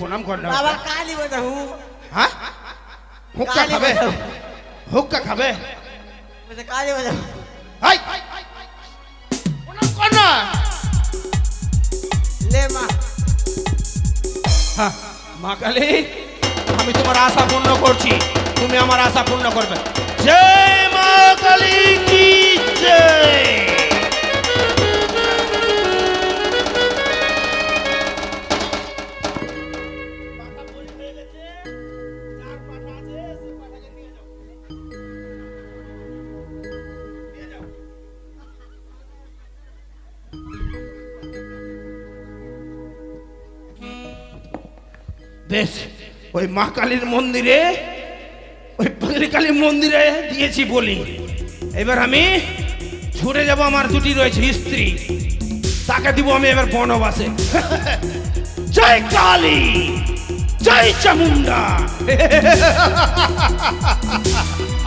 প্রণাম কর না বাবা কালী বলতে হ্যাঁ হুক্কা খাবে হুক্কা খাবে বলতে কালী বলতে হাই প্রণাম কর না লে মা হ্যাঁ মা কালী আমি তোমার আশা পূর্ণ করছি তুমি আমার আশা পূর্ণ করবে জয় মা কালী কি জয় বেশ ওই মা কালীর মন্দিরে ওই পাগলি কালীর মন্দিরে দিয়েছি বলি এবার আমি ছুটে যাব আমার দুটি রয়েছে স্ত্রী তাকে দিব আমি এবার বনবাসে জয় কালী জয় চামুন্ডা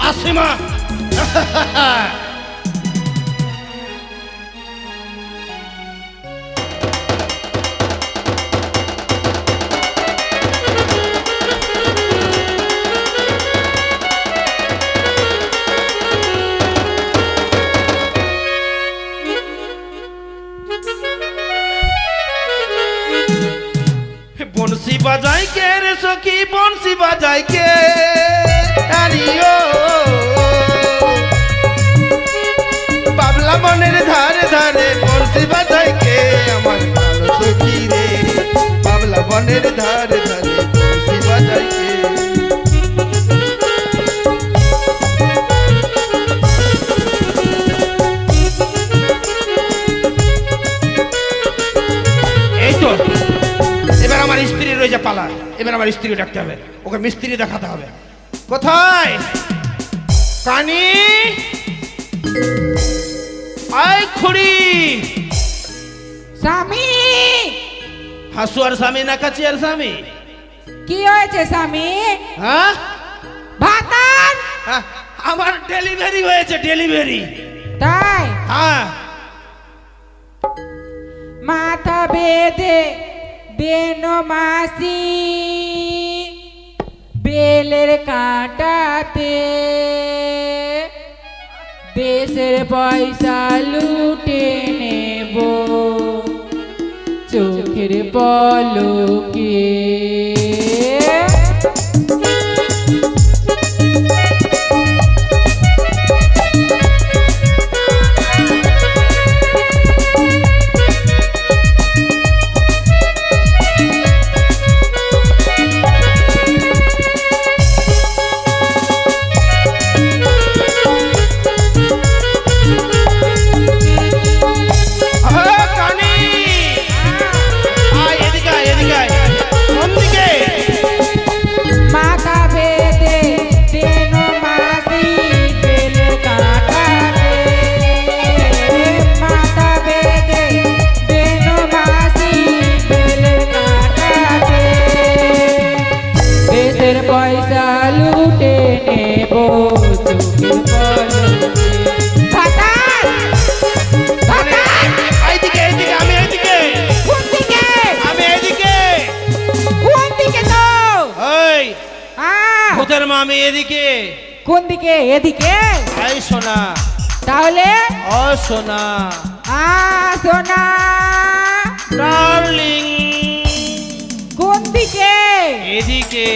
আসিমা বনসি বাজাই কে রে সখী বনসি বাজাই কে আরিও বাবলা বনের ধারে ধারে বনসি বাজাই কে আমার ভালো সখী রে বাবলা বনের ধারে ধারে বনসি বাজাই কে এই তো এবার আমার স্ত্রী রয়েছে পালা এবার আমার স্ত্রী ডাকতে হবে ওকে মিস্ত্রি দেখাতে হবে কোথায় কানি আই খুড়ি স্বামী হাসু আর স্বামী না কাছি আর স্বামী কি হয়েছে স্বামী হ্যাঁ ভাতান হ্যাঁ, আমার ডেলিভারি হয়েছে ডেলিভারি তাই হ্যাঁ মাথা বেঁধে দেন মাসি বেলের কাঁটাতে দেশের পয়সা লুটে নেব চোখের পলকে আমি এদিকে কোন দিকে এদিকে এই সোনা তাহলে ও সোনা সোনা ডার্লিং কোন দিকে এদিকে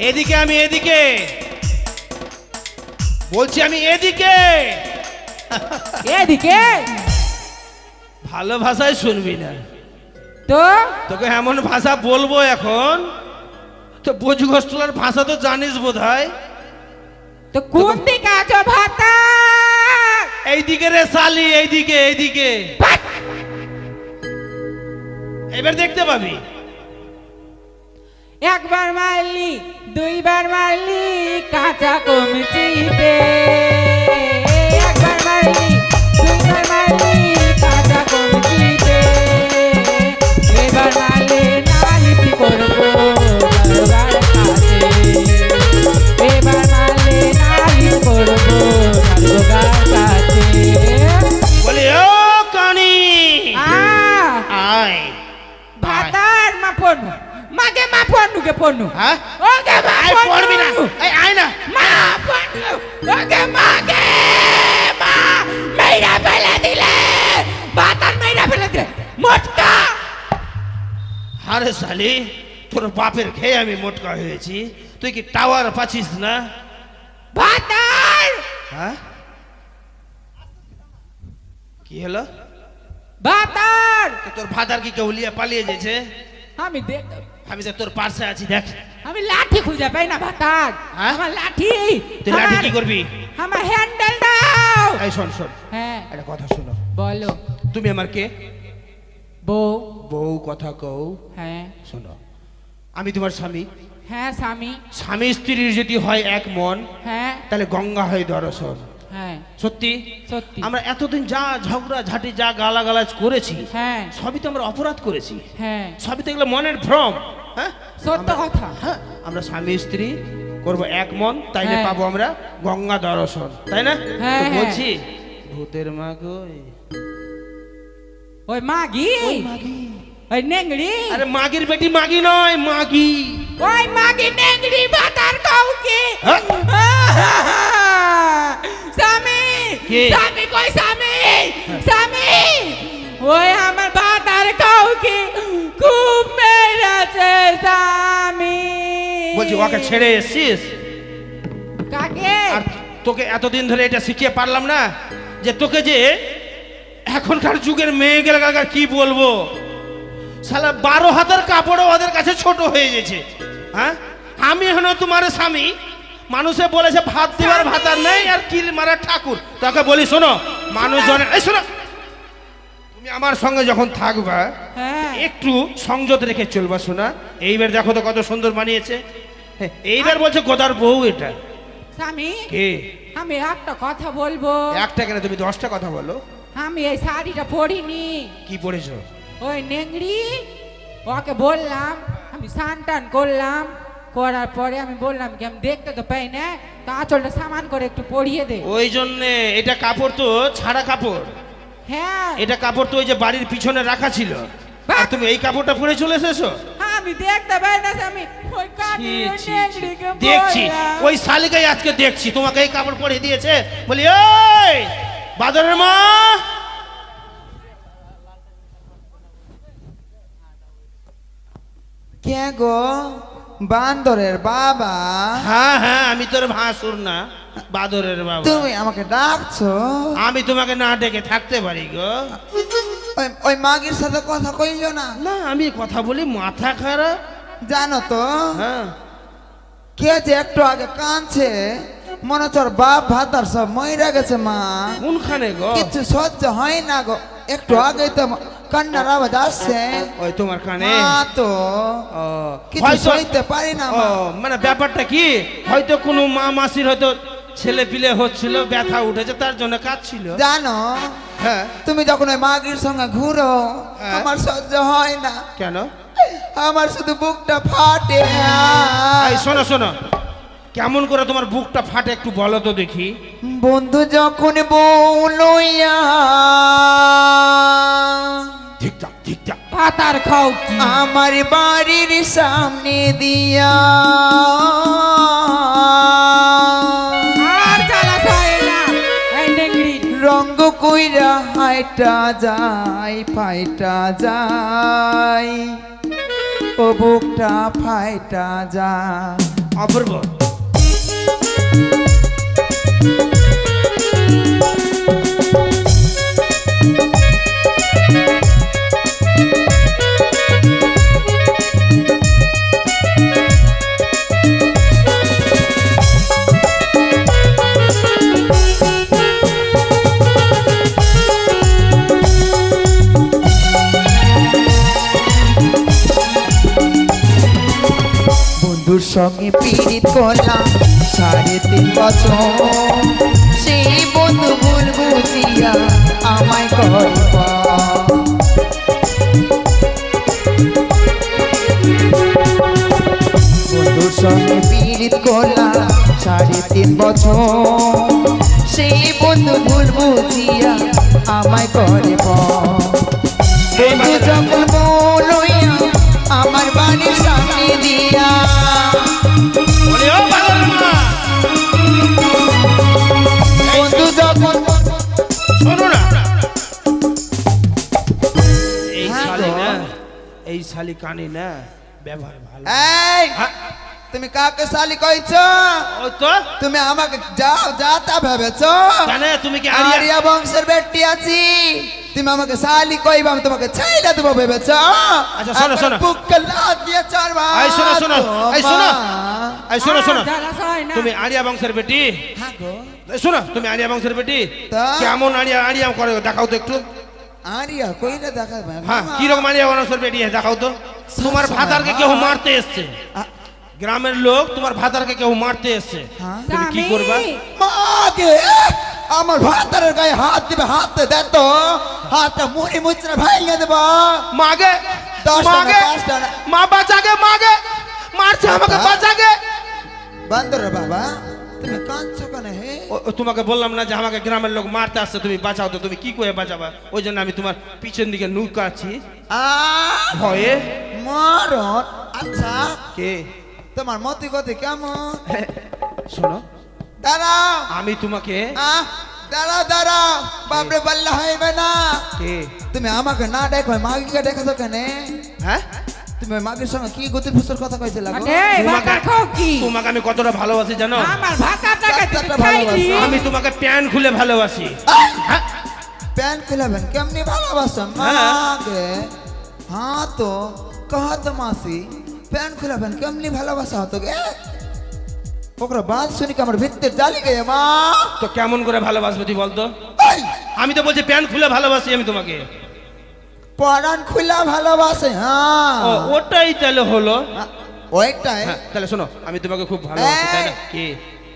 এদিকে আমি এদিকে বলছি আমি এদিকে এদিকে ভালো ভাষায় শুনবি না তো তোকে এমন ভাষা বলবো এখন তো বোঝগোষ্ঠীর ভাষা তো জানিস বোধহয় তো কোন দিকে আছো ভাতা এইদিকে রে শালি এইদিকে এইদিকে এবার দেখতে পাবি একবার মারলি দুইবার মারলি কাঁচা কমচিতে একবার মারলি দুইবার মারলি কাঁচা কমচিতে এবার মারলে নালিশি করবো দরবার কাছে এবার মারলে নালিশ করবো দরবার কাছে বলে ও কানি আয় ভাতার মা পড়নু মাগে মা পড়নুকে পড়নু হ্যাঁ ওকে মা আয় পড়বি না এই আয় না মা পড়নু ওকে মাগে মা মেরা ফেলে দিলে বাতার মেরা ফেলে দিলে মোটকা আরে শালি তোর বাপের খেয়ে আমি মোটকা হয়েছি তুই কি টাওয়ার পাচ্ছিস না বাতার হ্যাঁ কি হলো বাতার তোর ভাতার কি কেউ লিয়ে পালিয়ে গেছে আমি দেখ আমি তো তোর পার্সে আছি দেখ আমি লাঠি খুঁজে পাই না বাতার হ্যাঁ? আমার লাঠি তুই লাঠি কি করবি আমার হ্যান্ডেল দাও এই শোন শোন হ্যাঁ একটা কথা শোনো বলো তুমি আমার কে বউ বউ কথা কও হ্যাঁ শোনো আমি তোমার স্বামী হ্যাঁ স্বামী স্বামী স্ত্রীর যদি হয় এক মন হ্যাঁ তাহলে গঙ্গা হয় দর্শন হ্যাঁ সত্যি সত্যি আমরা এতদিন যা ঝগড়া ঝাঁটি যা গালাগালাজ করেছি হ্যাঁ সবই তো আমরা অপরাধ করেছি হ্যাঁ সবই তো এগুলো মনের ভ্রম হ্যাঁ সত্য আমরা- কথা হ্যাঁ আমরা স্বামী স্ত্রী করব এক মন তাইলে হ্যাঁ। পাবো আমরা গঙ্গা দর্শন তাই না হ্যাঁ, তো হ্যাঁ। বলছি ভূতের মা গো ওই মাগি ওই নেংড়ি আরে মাগির বেটি মাগি নয় মাগি ওই মাগি নেংড়ি বাতার কাউকে হ্যাঁ? স্বামী কে? স্বামী কই স্বামী স্বামী ওই আমার বাতার কাউকে খুব মেরেছে স্বামী বলছি ওকে ছেড়ে এসছিস কাকে আর তোকে এতদিন ধরে এটা শিখিয়ে পারলাম না যে তোকে যে এখনকার যুগের মেয়ে গেলে কি বলবো সালা 12 হাতের কাপড়ও ওদের কাছে ছোট হয়ে গেছে হ্যাঁ আমি হলো তোমার স্বামী মানুষে বলেছে ভাত দেওয়ার ভাতার নেই আর কিল মারার ঠাকুর তোকে বলি শোনো মানুষজনের এই শোনো তুমি আমার সঙ্গে যখন থাকবা হ্যাঁ একটু সংযত রেখে চলবা শোনা এইবার দেখো তো কত সুন্দর বানিয়েছে হ্যাঁ, এইবার বলছে গোদার বউ এটা স্বামী কে আমি একটা কথা বলবো একটা কেন তুমি 10টা কথা বলো আমি এই শাড়িটা পরিনি কি পড়েছো ওই নেংড়ি ওকে বললাম আমি স্নান টান করলাম করার পরে আমি বললাম কি আমি দেখতে তো পাই না তা আঁচলটা সামান করে একটু পরিয়ে দে ওই জন্যে এটা কাপড় তো ছাড়া কাপড় হ্যাঁ এটা কাপড় তো ওই যে বাড়ির পিছনে রাখা ছিল আর তুমি এই কাপড়টা পরে চলে এসেছো আমি দেখতে পাই না আমি ওই কাটি ছি, ওই ছি, ছি। নেংড়িকে দেখছি বললাম। ওই শালিকাই আজকে দেখছি তোমাকে এই কাপড় পরে দিয়েছে বলি ওই বাদরের মা কে গো বান্দরের বাবা হ্যাঁ হ্যাঁ আমি তোর ভাসুর না বাদরের বাবা তুমি আমাকে ডাকছো আমি তোমাকে না ডেকে থাকতে পারি গো ওই মাগির সাথে কথা কইলো না না আমি কথা বলি মাথা খারাপ জানো তো হ্যাঁ কে যে একটু আগে কাঁদছে মনে হচ্ছে ওর বাপ ভাতার সব মইরা গেছে মা কোনখানে গো কিছু সহ্য হয় না গো একটু আগে তো কান্নার আওয়াজ আসছে ওই তোমার কানে মা তো ও, কিছু হয়তো- সইতে পারি না ও, মা মানে ব্যাপারটা কি হয়তো কোনো মা মাসির হয়তো ছেলে পিলে হচ্ছিল ব্যথা উঠেছে তার জন্য কাঁদছিল জানো হ্যাঁ তুমি যখন ওই মাগির সঙ্গে ঘুরো হ্যাঁ। আমার সহ্য হয় না কেন আমার শুধু বুকটা ফাটে এই শোনো শোনো কেমন করে তোমার বুকটা ফাটে একটু বলো তো দেখি বন্ধু যখন বউ লইয়া ঠিকঠাক ঠিকঠাক পাতার খাও কি আমার বাড়ির সামনে দিয়া আর জ্বালা সয় না এই নেংড়ি রঙ্গ কইরা হাইটা যাই ফাইটা যাই ও বুকটা ফাইটা যায় অপূর্ব বন্ধুর সঙ্গে পীড়িত করলাম 3.5 বছর সেই বন্ধু ভুল বুঝিয়া আমায় করব বন্ধুর সঙ্গে পীড়িত করলাম 3.5 বছর সেই বন্ধু ভুল বুঝিয়া আমায় করব বন্ধু যখন বলইয়া আমার পানির সামনে দিয়া বলে ও বাদল মা বন্ধু যখন শোনো না এই হ্যাঁ শালি গো। না এই শালি কানে না ব্যবহার ভালো এই হ্যাঁ, তুমি কাকে শালি কইছ ওই তো তুমি আমাকে যাও যা তা ভেবেছ কেন তুমি কি আরিয়া আরিয়া বংশের বেটি আছি তুমি আমাকে শালি কইবা আমি তোমাকে ছাইলা দেবো ভেবেছ আচ্ছা, শোনো, এখন শোনো। বুকে লাথ দিয়ে চারবার এই শোনো, শোনো, এই শোনো। এই শোনো শোনো জ্বালাস হয় না। তুমি আরিয়া বংশের বেটি হ্যাঁ গো এই শোনো তুমি আরিয়া বংশের বেটি তা? কেমন আরিয়া আরিয়া করে দেখাও তো একটু আরিয়া কইলে দেখাবে হ্যাঁ কি রকম আরিয়া বংশের বেটি দেখাও তো তোমার ভাতারকে কেউ মারতে এসছে গ্রামের লোক তোমার ভাতারকে কেউ মারতে এসছে হ্যাঁ? তুমি কি স্বামী, করবা মাগে আমার ভাতারের গায়ে হাত দিবে হাতে দে তো হাতটা মুড়ি মুচড়ে ভাইয়া দেব মাগে 10 টাকা, মাগে 10 টাকা। মা বাঁচাগে মাগে মারছে আমাকে বাবা? বাঁচাগে বান্দরে বাবা তুমি কাঁদছো কেন হে ও তোমাকে বললাম না যে আমাকে গ্রামের লোক মারতে আসছে তুমি বাঁচাও তো তুমি কি করে বাঁচাবা ওই জন্য আমি তোমার পিছন দিকে নুকাচ্ছি ভয়ে মরণ আচ্ছা কে তোমার মতি গতি কেমন শোনো দাঁড়াও আমি তোমাকে দাঁড়াও দাঁড়াও বাপরে বললে হইবে না কে তুমি আমাকে না দেখো মাগিকে দেখেছো কেন হ্যাঁ তুমি ওই মাগির সঙ্গে কি গতি ফুসুর কথা কইছিল গো আরে ভাতার খাও কি তোমাকে আমি কতটা ভালোবাসি জানো আমার ভাতারটাকে ভাতারটা তুমি খাইলি ভালোবাসো। আমি তোমাকে প্যান খুলে ভালোবাসি হ্যাঁ প্যান্ট খুলাবেন কেমনি ভালোবাসো হ্যাঁ। মাগে হ্যাঁ তো কহ তো মাসি প্যান্ট খুলাবেন কেমনি ভালোবাসা হতো গে ওকরা বাদ শুনি কি আমার ভিতরে জালি গে মা তো কেমন করে ভালোবাসবো তুই বলতো এই, আমি তো বলছি প্যান খুলে ভালোবাসি আমি তোমাকে পরান খুলা ভালোবাসে হ্যাঁ ও ওটাই তাহলে হলো ওইটাই হ্যাঁ তাহলে শোনো আমি তোমাকে খুব ভালোবাসি তাই না কি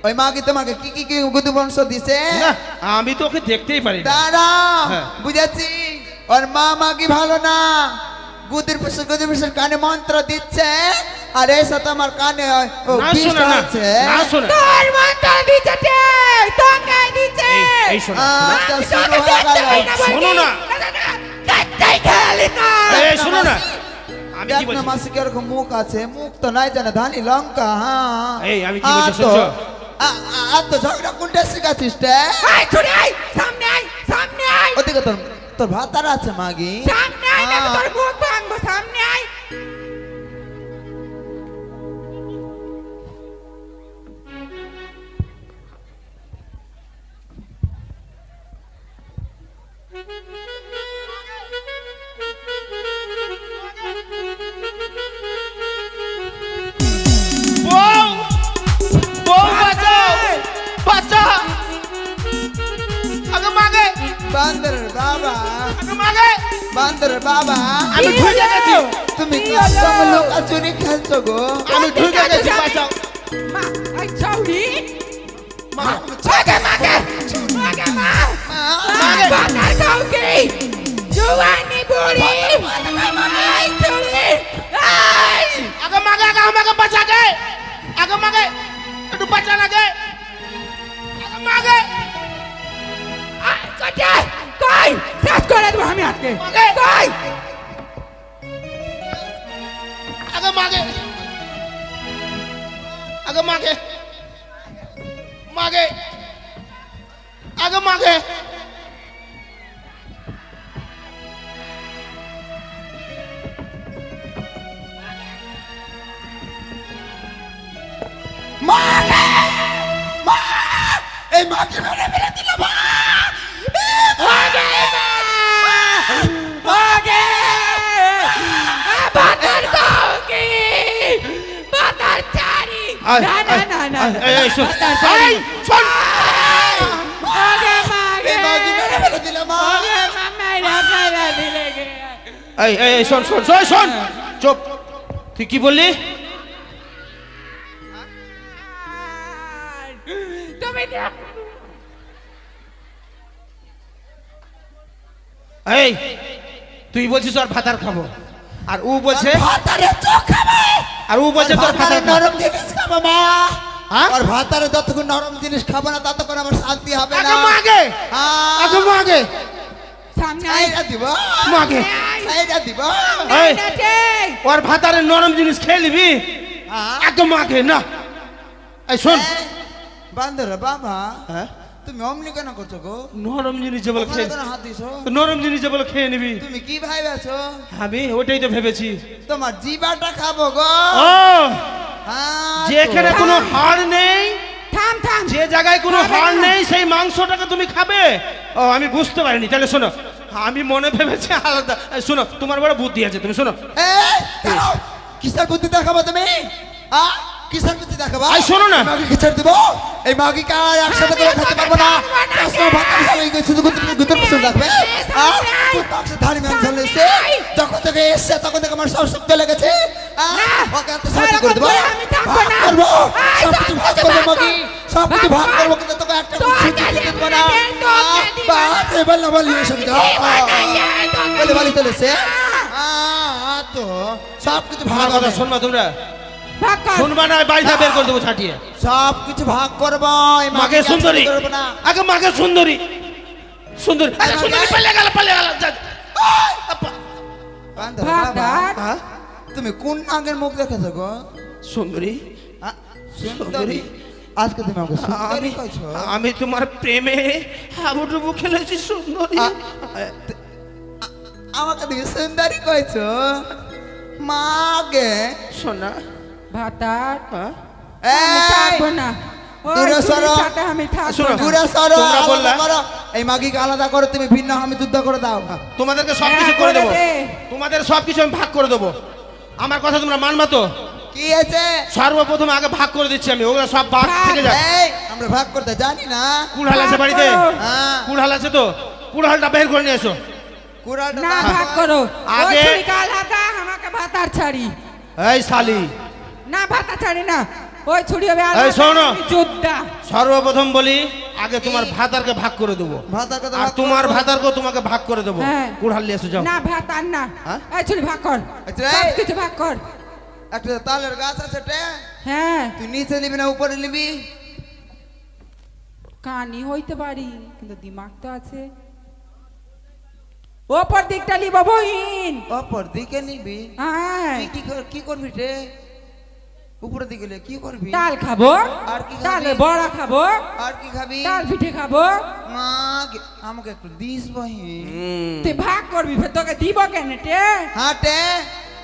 ওই মাগি তোমাকে কি কি কি গুদু বংশ দিছে না আমি তো ওকে দেখতেই পারি না দাঁড়াও হ্যাঁ। বুঝেছি ওর মা মাগি ভালো না গুদির পিছন কানে মন্ত্র দিচ্ছে আর এসে তোমার কানে ও না বিষ শোনা না ঢালছে। না শোনা তোর মন্ত্র দিচ্ছে তে তোকে দিচ্ছে এই শোনো আচ্ছা, শুরু হয়ে গেল। শোনো না কাটাই খেলি না এই শোনো না আমি কি দেখ না বলছি মাসি কিরকম মুখ আছে মুখ তো নাই জানে ধানি লঙ্কা হ্যাঁ এই, আমি কি বলছি আ তো- শুনছো? আ তো ঝগড়া কোনটা শিখাচ্ছিস রে আয় ছুড়ে আয় সামনে আয় সামনে আয় ওদিকে তোর তোর ভাতার আছে মাগি সামনে আয় না তোর মুখ ভাঙবো সামনে আয় বউ বউ বাঁচাও বাঁচা আগে মাগে বান্দরের বাবা আগে মাগে বান্দরের বাবা আমি ঢুকে গেছি তুমি কি কি হলো? সঙ্গে লোকা চুরি খেলছো গো আমি ঢুকে গেছি বাঁচাও মা আই ছাউরি মা মাগে মাগে মাগে মা মাগে। বাতার খাও কি জওয়ানি বুড়ি আই ছুড়ি আই আগে মাগে আগে আমাকে বাঁচা গে আগে মাগে একটু বাঁচা লাগে আগে মাগে আই কোথায় কই শেষ করে দেবো আমি আজকে মাগে। কই আগে মাগে আগে মাগে মাগে আগে মাগে এই মাগি মেরে মেরে দিল মা মাগে মাগে বাতার খাও কি বাতার চারি না না না না এই শোন বাতার চারি এই শোন মাগে মাগে এই মাগি মেরে মেরে দিল মা মাগে মামেরা ফেলা দিলে গে এই এই এই, শোন শোন শোন শোন চুপ তুই কি বললি তুমি দেখ এই তুই বলছিস তোর ভাতার খাবো আর ও বলছে ভাতারে চোখ খাবে আর ও বলছে তোর ভাতারে ভাতার খাবো। নরম জিনিস খাবো মা হ্যাঁ? আর ভাতারে যতক্ষণ নরম জিনিস খাবো না ততক্ষণ আমার শান্তি হবে না আগে মাগে হ্যাঁ। আগে মাগে থাম নাই এইটা দিব মাকে এইটা দিব নাই এই, না ঠিক ওর ভাতারে নরম জিনিস খেয়ে নিবি হ্যাঁ? একদম মাকে না এই শোন এই, বান্দর বাবা হ্যাঁ তুমি অমনি কেন করছো গো নরম জিনিস যে বলে ওখানে খেয়ে কেন হাত দিছো নরম জিনিস যে বলে খেয়ে নিবি তুমি কি ভাইবেছো আমি ওটাই তো ভেবেছি তোমার জিবাটা খাবো গো ও হ্যাঁ তো। যেখানে কোনো হাড় নেই থাম থাম যে জায়গায় কোনো খাবে হাড় না। নেই সেই মাংসটাকে তুমি খাবে ও আমি বুঝতে পারিনি তাহলে শোনো আমি মনে ভেবেছি আলাদা এই, শোনো তোমার বড় বুদ্ধি আছে তুমি শোনো এই, দাঁড়াও। কিসের বুদ্ধি দেখাবো তুমি কিসের বুদ্ধি দেখাবো এই, শোনো না। এই মাগি কিসের দিব এই মাগি কার একসাথে করে খেতে পারবো না কাসনা ভাত খাই গেছে তো গুতর পছন্দ রাখবে তোর ধারি মান চলেছে যখন থেকে এসছে তখন থেকে আমার সব শক্ত লেগেছে ওকে এত সাহায্য করে দেবো আমি থাকবো না। করবো এই, সব কিছু ভাগ করবো মাগি সব কিছু ভাগ করবো কিন্তু তোকে একটা ছুটি দেবো না বাস এবার না বলি এসব বলে বলি চলেছে তো সব কিছু ভাগ আমার কথা হবে শুনবা তোমরা ভাগ কর শুনবা না বাড়িতে বের করে দেবো ছাটিয়ে সব কিছু ভাগ করবো এই মাকে মাগিকে সুন্দরী একসাথে করবো না আগে মাকে সুন্দরী সুন্দরী আরে, সুন্দরী পালিয়ে গেল যা। আপা। বান্দর ভাগ বাবা, দাঁড়। হ্যাঁ? তুমি কোন নাগের মুখ দেখেছো গো সুন্দরী সুন্দরী আজকে তুমি আমাকে সুন্দরী আমি কইছো আমি তোমার প্রেমে হাবুডুবু খেলেছি সুন্দরী আমাকে তুমি সুন্দরী কইছো মাগে সোনা ভাতার হ্যাঁ? আমি এই থাকবো না ওই দূরে চুরির সরো। সাথে আমি থাকবো শোনো, না দূরে সরো তোমরা আলাদা বললা? করো এই মাগিকে আলাদা করো তুমি ভিন্ন আমি যুদ্ধ করে দাও তোমাদেরকে সবকিছু হ্যাঁ, করে করে দেবো দে। তোমাদের সবকিছু আমি ভাগ করে দেবো আমার কথা তোমরা মানবা তো কি আছে সর্বপ্রথম আগে ভাগ করে দিচ্ছি আমি ওগুলো সব ভাগ ভাগ। থেকে যাক এই আমরা ভাগ করতে জানি না কুড়াল আছে ভাগ বাড়িতে করো। হ্যাঁ কুড়াল আছে তো কুড়ালটা বের করে নিয়ে এসো কুড়ালটা না দাও। ভাগ করো ওই আগে- চুরি কাল হাতা আমাকে ভাতার ছাড়ি এই শালি না ভাতা ছাড়ি না ওই ছুরি হবে আর এই শোনো। যোদ্ধা সর্বপ্রথম বলি আগে তোমার ভাতারকে ভাগ করে দেবো ভাতার কথা আর ভাগ তোমার করবো। ভাতারকেও তোমাকে ভাগ করে দেবো হ্যাঁ। কুড়াল নিয়ে এসো যাও না ভাত আর না হ্যাঁ? এই ছুরি ভাগ কর আচ্ছা, সব এই। কিছু ভাগ কর একটা তালের গাছ আছে টে হ্যাঁ তুই নিচে নিবি না উপরে নিবি কানি হইতে পারি কিন্তু দিমাগ তো আছে ওপর দিকটা লিব বহিন অপর দিকে নিবি হ্যাঁ কি করবি রে উপরের দিকে নিয়ে কি করবি ডাল খাবো আর কি খাবি? ডালে বড়া খাবো আর কি খাবি ডাল পিঠে খাবো মা আমাকে একটু দিস বহিন তুই ভাগ করবি ফের তোকে দিব কেন টে হাটে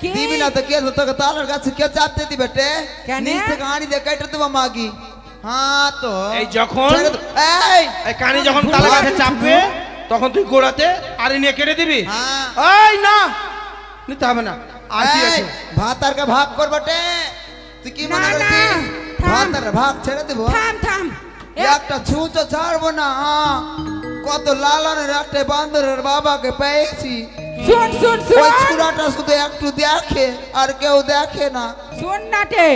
কি? দিবি না তো কে তোকে তালের গাছে কে চাপতে দিবে টে কেনে? নিচ থেকে হাঁড়ি দিয়ে কেটে দেবো মাগি হ্যাঁ তো এই যখন ছেড়ে দে- এই এই কানি যখন ভুল তালা করে গাছে দিচ্ছি চাপবে তখন তুই গোড়াতে আরে নিয়ে কেটে দিবি হ্যাঁ এই না নিতে হবে না আর কি আছে ভাতারকে ভাগ করবটে তুই কি মনে না, করছিস না, থাম। ভাতার ভাগ ছেড়ে দেবো থাম থাম একটা ছুঁচো ছাড়বো না কত লালনের একটা বান্দরের বাবাকে পেয়েছি শুন শুন ওই শুন ছুরাটা শুধু একটু দেখে আর কেউ দেখে না শুন নাটে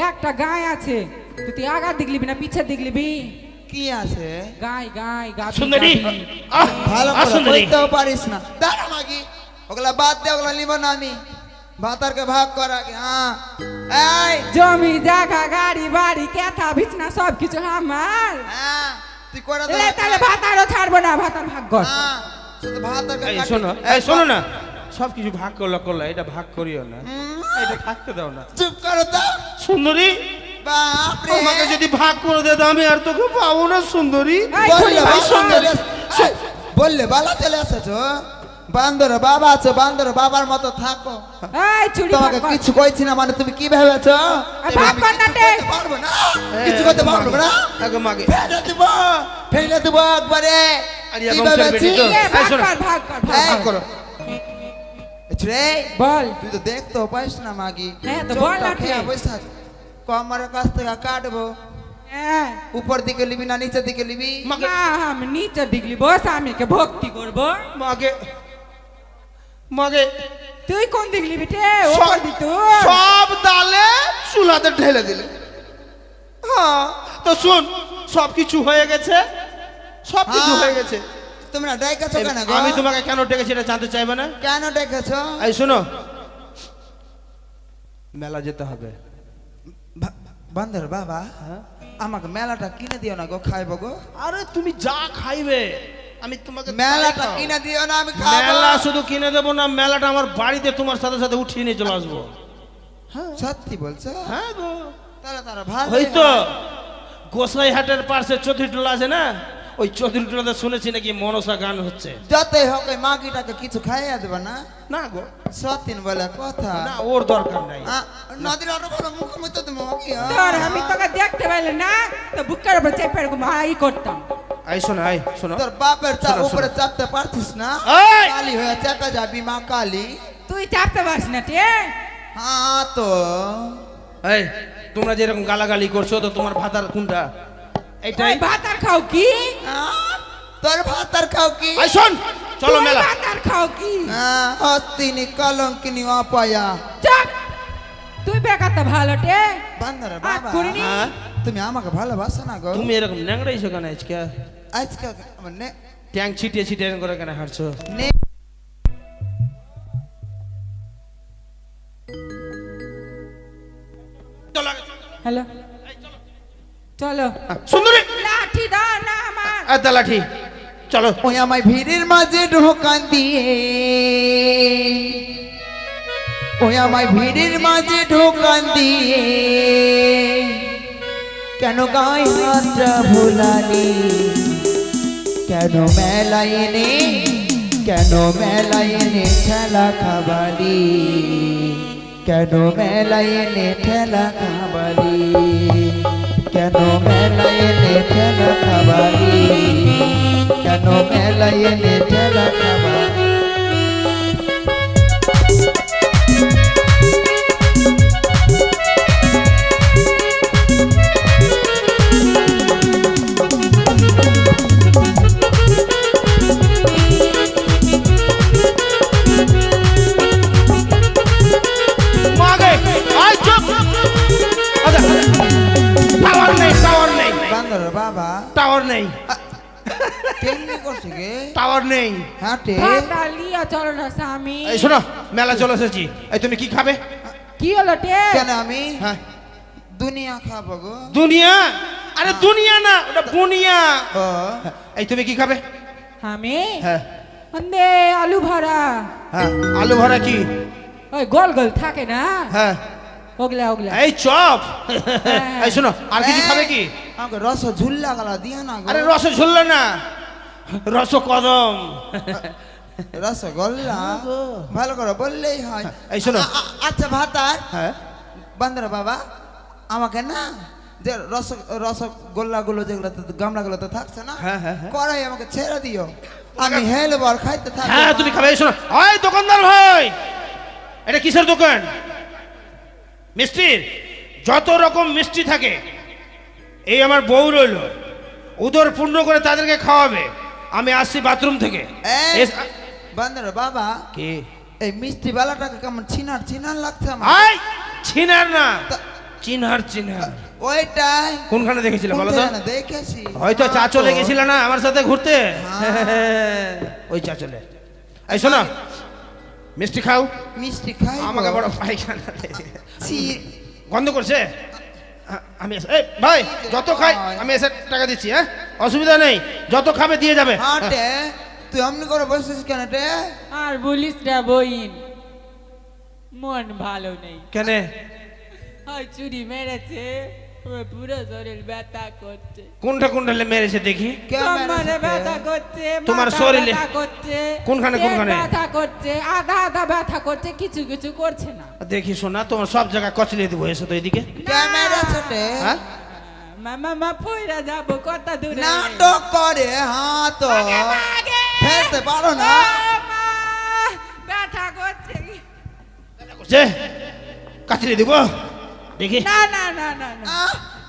একটা গায় আছে তুই আগার দিক লিবি না পিছের দিক লিবি কি আছে গাই গাই গাবি সুন্দরী গাবি। ভালো করে সুন্দরী বলতেও পারিস না দাঁড়া মাগি ওগুলা বাদ দে ওগুলা নিব না আমি ভাতারকে ভাগ করা হ্যাঁ এই জমি জায়গা গাড়ি বাড়ি কেথা বিছনা সব কিছু আমার হ্যাঁ তুই করে দে এলে তাহলে ভাতারও ছাড়বো না ভাতার ভাগ কর হ্যাঁ শুধু ভাতারকে এই কাটি- শোনো এই শোনো না সব কিছু ভাগ করলো এটা ভাগ করিও না হুম, এটা থাকতে দাও না চুপ করো তো সুন্দরী বাপরে আমাকে যদি ভাগ করে দে তো আমি আর তোকে পাবো না সুন্দরী এই বললে ছুরি ভাগ বালা কর। চলে এই, বললে বালা চলে এসেছো বান্দর বাবা আছো বান্দর বাবার মতো থাকো এই ছুরি ভাগ তোমাকে কর। কিছু কইছি না মানে তুমি কি ভেবেছো ভাগ আমি কর কিছু না তে। করতে পারবো না কিছু করতে পারবো না আগে মাগে ফেলে দেবো একবারে আরিয়া কি বংশের ভেবেছি? বেটি তো। এ, ভাগ এই শোনো। কর ভাগ কর ভাগ এই, কর। করো রে বল তুই তো দেখতে পাইস না মাগি হ্যাঁ, তো চোখটা বল না খেয়ে কে? বসে আছিস। কমরের কাছ থেকে কাটবো হ্যাঁ উপর দিকে নিবি না নিচের দিকে নিবি মাগে না আমি নিচের দিক লিব স্বামীকে ভক্তি করব মাগে মাগে তুই কোন দিক লিবি রে ওপর দিক তুই সব ডালে চুলাতে ঢেলে দিলে হ্যাঁ তো শুন সব কিছু হয়ে গেছে সব কিছু হ্যাঁ। হয়ে গেছে তোমরা ডেকেছো কেন গো আমি তোমাকে কেন ডেকেছি এটা জানতে চাইবে না কেন ডেকেছো এই শোনো মেলা যেতে হবে বান্দর বাবা হ্যাঁ? আমাকে মেলাটা কিনে দিও না গো খাইবো গো আরে তুমি যা খাইবে আমি তোমাকে মেলাটা তাই খাও। কিনে দিও না, আমি খাবো। মেলা শুধু কিনে দেবো না, মেলাটা আমার বাড়িতে তোমার সাথে সাথে উঠিয়ে নিয়ে চলে আসবো। সত্যি বলছো? হ্যাঁ গো, তাহলে তারা ভালো ওই তো গোসাইহাটের পাশে চৌধুরীটোলা আছে না, ওই চৌধুরীটোলাতে শুনেছি নাকি মনসা গান হচ্ছে। যতই হোক ওই মাগিটাকে কিছু খাইয়া দেবে না? না গো, সতীন বলে কথা। না ওর দরকার নাই। নদীর আরো ভালো মুখ মতো তুমি মাগি, হ্যাঁ? তোর আমি তোকে দেখতে পেলে না তো বুকের উপর চেপে এরকম হাই করতাম। আই শোনো, আই শোনো, তোর বাপের শোনো, উপরে শোনো। চাপতে পারতিস না? এই! কালি হয়ে চেপে যাবি, মা কালী। তুই চাপতে পারিস না টে। হ্যাঁ তো এই তোমরা যেরকম গালাগালি করছো, তো তোমার ভাতার কোনটা? এইটাই। তুই ভাত আর খাও কি? তোর ভাত আর খাও কি? আই শোন, চলো তুই মেলা। ভাত আর খাও কি? হস্তিনি কলঙ্কিনি অপয়া। চাপ। তুই বেকারটা ভালো টে। বান্দরা আর বাবা, করিনি। হ্যাঁ? তুমি আমাকে ভালোবাসো না গো? তুমি এরকম ন্যাংড়াইছো কেন আজকে? আজকে মানে ট্যাং ছিটিয়ে ছিটিয়ে এরকম করে কেন হাঁটছো? নে চলো, হ্যালো চলো। সুন্দরী লাঠি দাও না আমার। লাঠি, চলো। ওই আমায় ভিড়ের মাঝে ঢোকান দিয়ে, ওই আমায় ভিড়ের মাঝে ঢোকান দিয়ে, কেন গায়ে হাতটা ভোলালি, কেন মেলায় এনে, কেন মেলায় এনে ঠেলা খাবালি, কেন মেলায় এনে ঠেলা খাবালি, কেন মেলায় এনে ঠেলা খাবালি, কেন মেলায় এনে ঠেলা খাবালি। মাগে আই চুপ। আচ্ছা, টাওয়ার নেই, টাওয়ার নেই, বান্দর বাবা টাওয়ার নেই, কেমনি করছে গে? টাওয়ার নেই। হাঁটে ভাতটা লিয়া চলো না স্বামী। এই শোনো, মেলা চলে এসেছি। এই তুমি কি খাবে? কি হলো টে? কেন আমি হ্যাঁ, দুনিয়া খাবো গো? দুনিয়া? আরে দুনিয়া না, ওটা বুনিয়া। ও এই তুমি কি খাবে? আমি হ্যাঁ দে আলু ভরা। হ্যাঁ, আলু ভরা কি? ওই গোল গোল থাকে না, হ্যাঁ, ওগুলা ওগুলা। এই চপ। হ্যাঁ। এই শোনো, আর কিছু খাবে কি? আমাকে রস ঝুল্লা গলা দিয়া না গো? আরে রস ঝুললো না, রস কদম। রসগোল্লা ভালো করে বললেই হয়। এই শোনো। আচ্ছা ভাতার হ্যাঁ, বান্দরা বাবা, আমাকে না যে রসগোল্লা গুলো যেগুলো গামলা গুলো তো থাকছে না, হ্যাঁ, হ্যাঁ, হ্যাঁ। কড়াই আমাকে ছেড়ে দিও, আমি হেলবো আর খাইতে থাকবো। হ্যাঁ তুমি খাবে। এই শোনো, ওই দোকানদার ভাই, এটা কিসের দোকান? মিষ্টির। যত রকম মিষ্টি থাকে, এই আমার বউ রইল, উদর পূর্ণ করে তাদেরকে খাওয়াবে। আমি আসছি বাথরুম থেকে। বান্দরা বাবা, কি? এই মিষ্টি বেলাটাকে কেমন ছিনার ছিনার লাগছে আমার। আই ছিনার না, চিনহার চিনহার। ওইটাই কোনখানে দেখেছিলে বলো তো? কোনখানে দেখেছি? হয়তো চা চলে গেছিল না আমার সাথে ঘুরতে। ওই চা চলে। এই শোনো, মিষ্টি খাও। মিষ্টি খাই আমাকে বড় পায়খানা ছি। গন্ধ করছে। আমি এই ভাই, যত খাই আমি এসে টাকা দিচ্ছি। হ্যাঁ, অসুবিধা নেই, যত খাবে দিয়ে যাবে। হাটে তুই অমনি করে বসেছিস কেন রে? আর বলিস না বইন, মন ভালো নেই। কেন? ওই চুরি মেরেছে, আমার পুরো শরীর ব্যথা করছে। কোনটা কোনটা মেরেছে দেখি? কোমরে ব্যথা করছে, তোমার মাথা শরীরে? ব্যথা করছে, কোনখানে, পেট কোনখানে? ব্যথা করছে, আধা আধা ব্যথা করছে, কিছু কিছু করছে না। দেখি শোনা, তোমার সব জায়গায় কচলিয়ে দেবো। এসো তো এদিকে। ক্যামেরা ছোটে হ্যাঁ, মামা মা পয়রা যাব কত দূরে। নাটক করে। হ্যাঁ তো ফেলতে পারো না? ও মা, ব্যথা করছে। করছে, কাচলিয়ে দিব দেখি। না না না না না,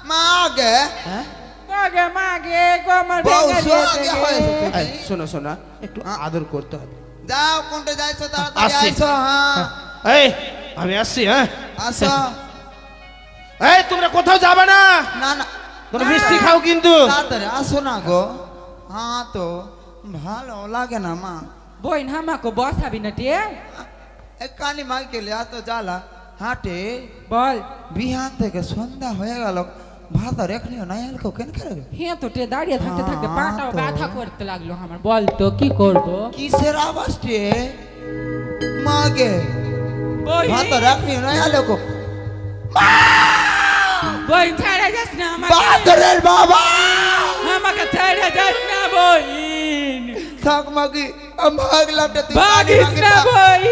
মা আগে হ্যাঁ, মাগে মাগে কোমর বউ ভেঙে সোয়াগে দিয়েছে হয়েছে গে। তুমি। এই, শোনো শোনা, একটু আদর করতে হবে। যাও কোনটা যাইছো তাড়াতাড়ি আসছি। আইছো। হ্যাঁ এই আমি আসছি। হ্যাঁ, আসো। এই তোমরা কোথাও যাবে না, না না তোমরা মিষ্টি খাও কিন্তু। তাড়াতাড়ি আসো না গো। হ্যাঁ তো ভালো লাগে না মা। বইন হামাকে বসাবি না টে? এই কালী মা গেলে এত জ্বালা। হাটে বল। বিহান থেকে সন্ধ্যা হয়ে গেল, ভাত আর এখনিও নাই আলকো কেন খেলে হ্যাঁ তো দাঁড়িয়ে থাকতে থাকতে হ্যাঁ, পাটাও তো। ব্যথা করতে লাগলো আমার। বল তো কি করব? কিসের আওয়াজ রে মাগে ভাত আর এখনিও নাই আলকো বই ছেড়ে যাস না আমাকে, বাদরের বাবা আমাকে ছেড়ে যাস না বইন, থাক মাগি ভাগলামটা তুই ভাগিস না বইন।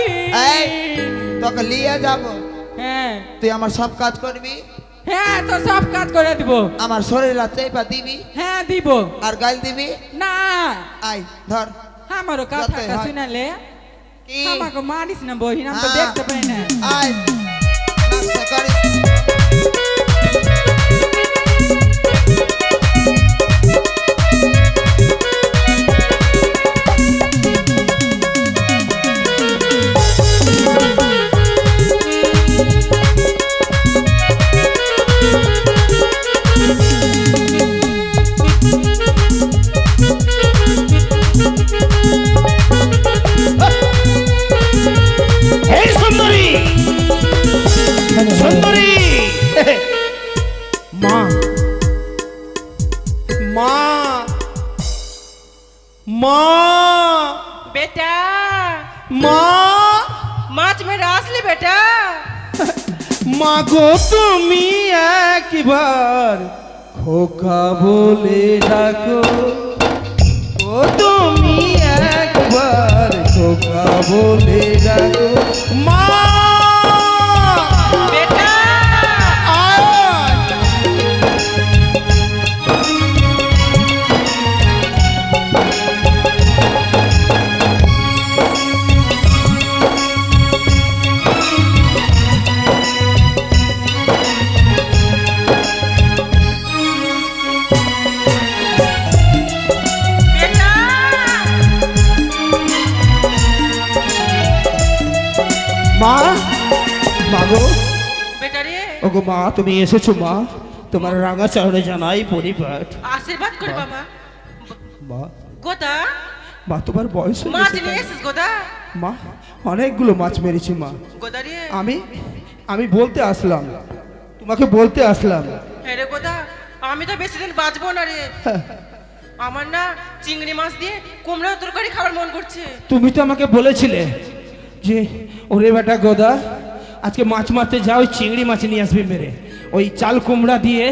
এই তোকে নিয়ে যাব হ্যাঁ তুই আমার সব কাজ করবি হ্যাঁ তো সব কাজ করে দিব। আমার শরীর চেপা দিবি হ্যাঁ দিব আর গাল দিবি না, আই ধর আমারও যাতে কথাটা হয়। শুনালে কি আমাকে মারিস না বহিন, আমি তো হ্যাঁ। দেখতে পাই না। আই নাকশা করিস এই সুন্দরী সুন্দরী মা মা মা बेटा মা माच में रास ले बेटा। মা গো তুমি একবার খোকা বলে ডাকো, ও তুমি একবার খোকা বলে ডাকো মা। बेटा আয়। बेटा মা মা গো, बेटा रे ওগো মা তুমি এসেছো মা, তোমার রাঙা চরণে জানাই পরিবার। आशीर्वाद कर बाबा। মা गोदा মা তোমার বয়স হয়ে माच গেছে ले মা। एसिस गोदा মা অনেকগুলো মাছ মেরেছি মা। गोदा रे আমি বলতে আসলাম, তোমাকে বলতে আসলাম। হ্যাঁ রে গোদা, আমি তো বেশি দিন বাঁচবো না রে। আমার না চিংড়ি মাছ দিয়ে কুমড়ো তরকারি খাবার মন করছে। তুমি তো আমাকে বলেছিলে যে ওরে বেটা গোদা আজকে মাছ মারতে যাও, ওই চিংড়ি মাছ নিয়ে আসবি মেরে, ওই চাল কুমড়া দিয়ে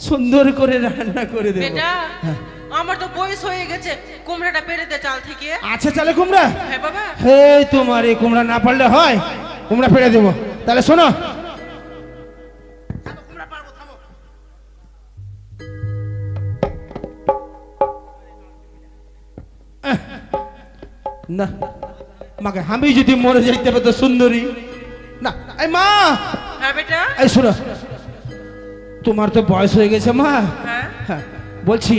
সুন্দর করে রান্না করে দেবো। বেটা আমার তো বয়স হয়ে গেছে, কুমড়াটা পেরে দে চাল থেকে। আচ্ছা চালে কুমড়া, হ্যাঁ বাবা হে তোমার এই কুমড়া না পারলে হয়, কুমড়া ফেলে দেবো। তাহলে শোনো, না মাকে আমি যদি মরে যাইতে পারতো সুন্দরী না। এই মা, হ্যাঁ বেটা এই শোনো, তোমার তো বয়স হয়ে গেছে মা। হ্যাঁ হ্যাঁ বলছি,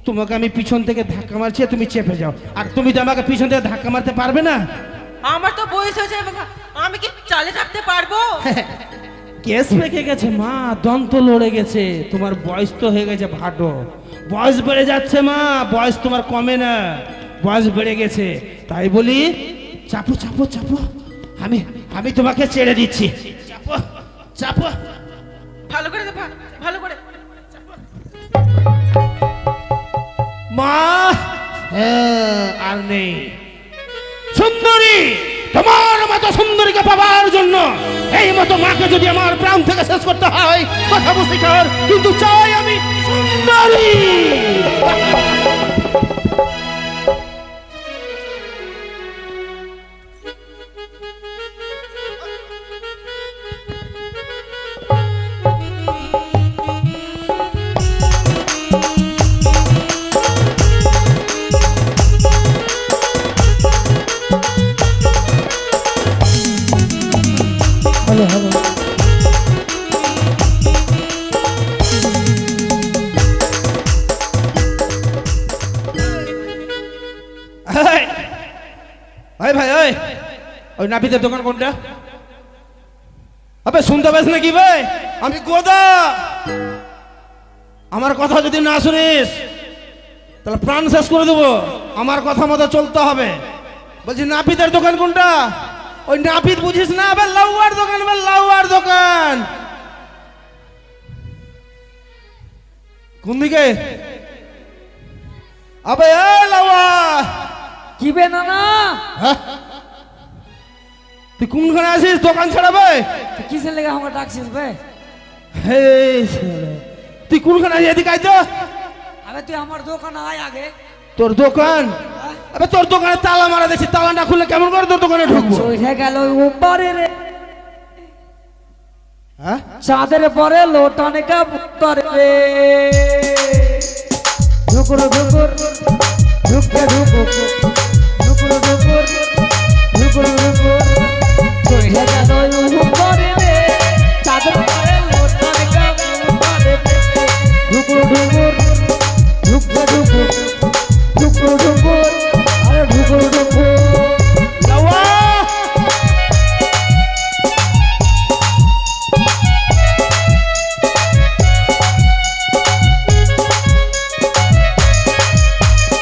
তোমাকে আমি পিছন থেকে ধাক্কা মারছি, তুমি চেপে যাও। আর তুমি তো আমাকে পিছন থেকে ধাক্কা মারতে পারবে না। আমার তো বয়স হয়েছে বাবা, আমি কি চালে থাকতে পারবো? কেস পেকে গেছে মা, দন্ত লড়ে গেছে, তোমার বয়স তো হয়ে গেছে ভাটো, বয়স বেড়ে যাচ্ছে মা, বয়স তোমার কমে না, বয়স বেড়ে গেছে। তাই বলি চাপো চাপো চাপো, আমি তোমাকে ছেড়ে দিচ্ছি, চাপো চাপো। ভালো করে দে ভালো করে। মা হ্যাঁ, আর নেই সুন্দরী, তোমার মতো সুন্দরীকে পাবার জন্য এই মতো মাকে যদি আমার প্রাণ থেকে শেষ করতে হয়, কথা বুঝতে কর, কিন্তু চাই আমি সুন্দরী। হ্যালো হ্যালো, ভাই ভাই ওই ওই নাপিতের দোকান কোনটা? আবে শুনতে পাস নাকি ভাই? আমি গোদা, আমার কথা যদি না শুনিস তাহলে প্রাণ শেষ করে দেবো, আমার কথা মতো চলতে হবে। বলছি নাপিতের দোকান কোনটা? ওই নাপিত বুঝিস না, লাউয়ার দোকান, লাউয়ার দোকান। কোন দিকে? আবে এ লাউয়া, কি বে নানা? হ্যাঁ? তুই কোনখানে আছিস? দোকান ছাড়াবে? তুই কিসের লেগে আমাকে ডাকছিস বে? হে শালা, তুই কোনখানে আছিস? এদিকে আয় তো। আবে তুই আমার দোকানে আয় আগে। তোর দোকান? আবে তোর দোকানে তালা মারা দেখছি, তালা না খুললে কেমন করে তোর দোকানে ঢুকবো? চলে গেল উপরে রে, হ্যাঁ? চাঁদের পরে লোটানে কা করে রে। ঢুকুর ঢুকুর ঢুকে ঢুকুর ঢুকুর ঢুকুর ঢুকুর ঢুকুর চলে গেল উপরে রে, চাঁদের পরে লোটানে কা করে রে। ঢুকুর ঢুকুর ঢুকে ঢুকুর ঢুকুর ঢুকুর আরে ঢুকুর ঢুকুর। লাউয়া!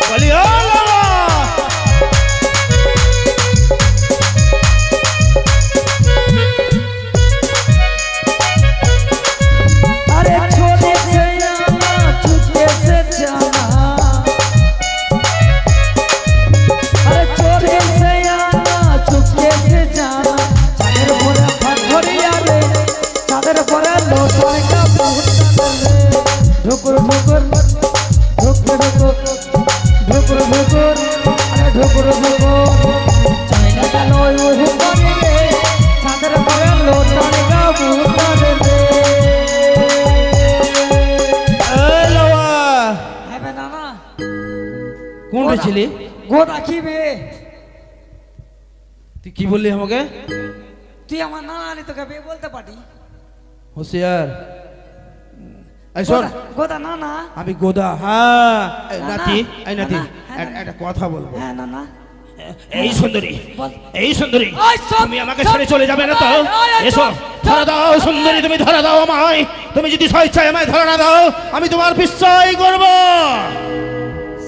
বলি ও লাউয়া! अरे छोटे से आना चुपके से जाना, अरे छोटे से आना चुपके से जाना। चादर परे फटफड़िया रे, चादर परे लोटाने का बहुत रे। ढुकुर ढुकुर ढुकुर ढुकुर ढुकुर ढुकुर अरे ढुकुर ढुकुर चले गलो ऊपर रे, चादर परे लोटाने का बहुत रे। এ লাউয়া! হ্যাঁ নানা, কোনটা ছিলি? গোদা কি বে? তুই কি বললি আমাকে? তুই আমার নানা আনি তোকে বে বলতে পারি? হুঁশিয়ার। এই শোন, গোদা নানা। আমি গোদা। হ্যাঁ এই না, নাতি, না, এই নাতি, না, না, একটা একটা কথা বলবো। হ্যাঁ নানা এই সুন্দরী, বল। এই সুন্দরী, ওই সব, তুমি আমাকে সব, ছেড়ে চলে যাবে না তো? ওই, ওই, ওই, এসো, সব, ধরে দাও সুন্দরী, তুমি ধরে দাও আমায়। তুমি যদি স্বেচ্ছায় আমায় ধরে না দাও, আমি তোমার পিছাই করব।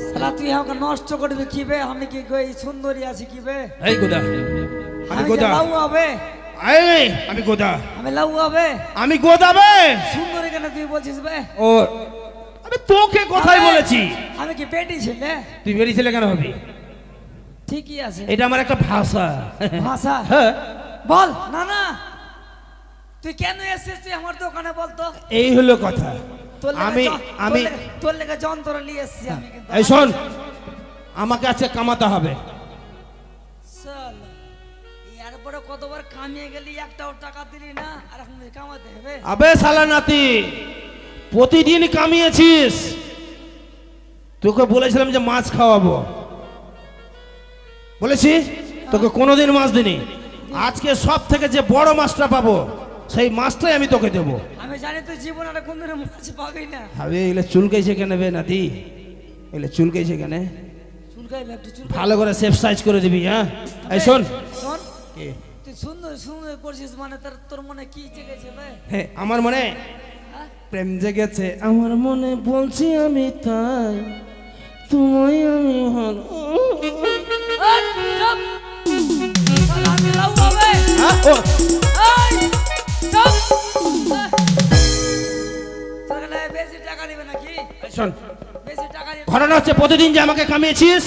শালা তুই আমাকে নষ্ট করবি কি বে? আমি কি গই সুন্দরী আছি কি বে? এই গোদা, আমি আমি গোদা, লাউ হবে, আমি গোদা, আমি লাউ হবে। আমি গোদাবে। সুন্দরী কেন তুই বলছিস বে? ও আমি তোকে কোথায় আমি- বলেছি? আমি কি পেটি ছেলে? তুই বেরিয়েছিলে কেন হবি? ঠিকই আছে এটা আমার একটা ভাষা। ভাষা। হ্যাঁ, বল নানা, তুই কেন এসেছিস তুই আমার দোকানে বলতো? এই হলো কথা। তোর লেগে আমি য- আমি তোর লেগে যন্ত্র নিয়ে এসেছি আমি কিন্তু। এই শোন, আমাকে আজকে কামাতে হবে। শালা, এরপরে কতবার কামিয়ে গেলি, একটাও টাকা দিলি না, আর এখন কামাতে হবে? আবে শালা নাতি, প্রতিদিন কামিয়েছিস। তোকে বলেছিলাম যে মাছ খাওয়াবো, বলেছি তোকে কোনোদিন মাছ দিনি। আজকে সব থেকে যে বড় মাছটা পাবো, সেই মাছটাই আমি তোকে দেবো। আমি জানি তুই জীবন আর কোনদিন মাছ পাবি না। আবে এগুলো চুলকাইছে কেন বে নাতি? এগুলো চুলকাইছে কেন? চুলকাইবে একটু চুল। ভালো করে সেফ সাইজ করে দিবি। হ্যাঁ এই শোন, শোন, কি? তুই সুন্দর সুন্দর করছিস মানে তোর মনে কি জেগেছে ভাই? হ্যাঁ, আমার মনে হ্যাঁ? প্রেম জেগেছে, আমার মনে বলছি আমি তাই, তোমায় আমি ভালো। এই, চুপ! শালা, আমি লাউ হবে। হ্যাঁ, ও এই, চুপ! সরকারে বেশি টাকা দিবে নাকি? এই শোন, বেশি টাকা দিবে ঘটনা হচ্ছে প্রতিদিন যে আমাকে কামিয়েছিস,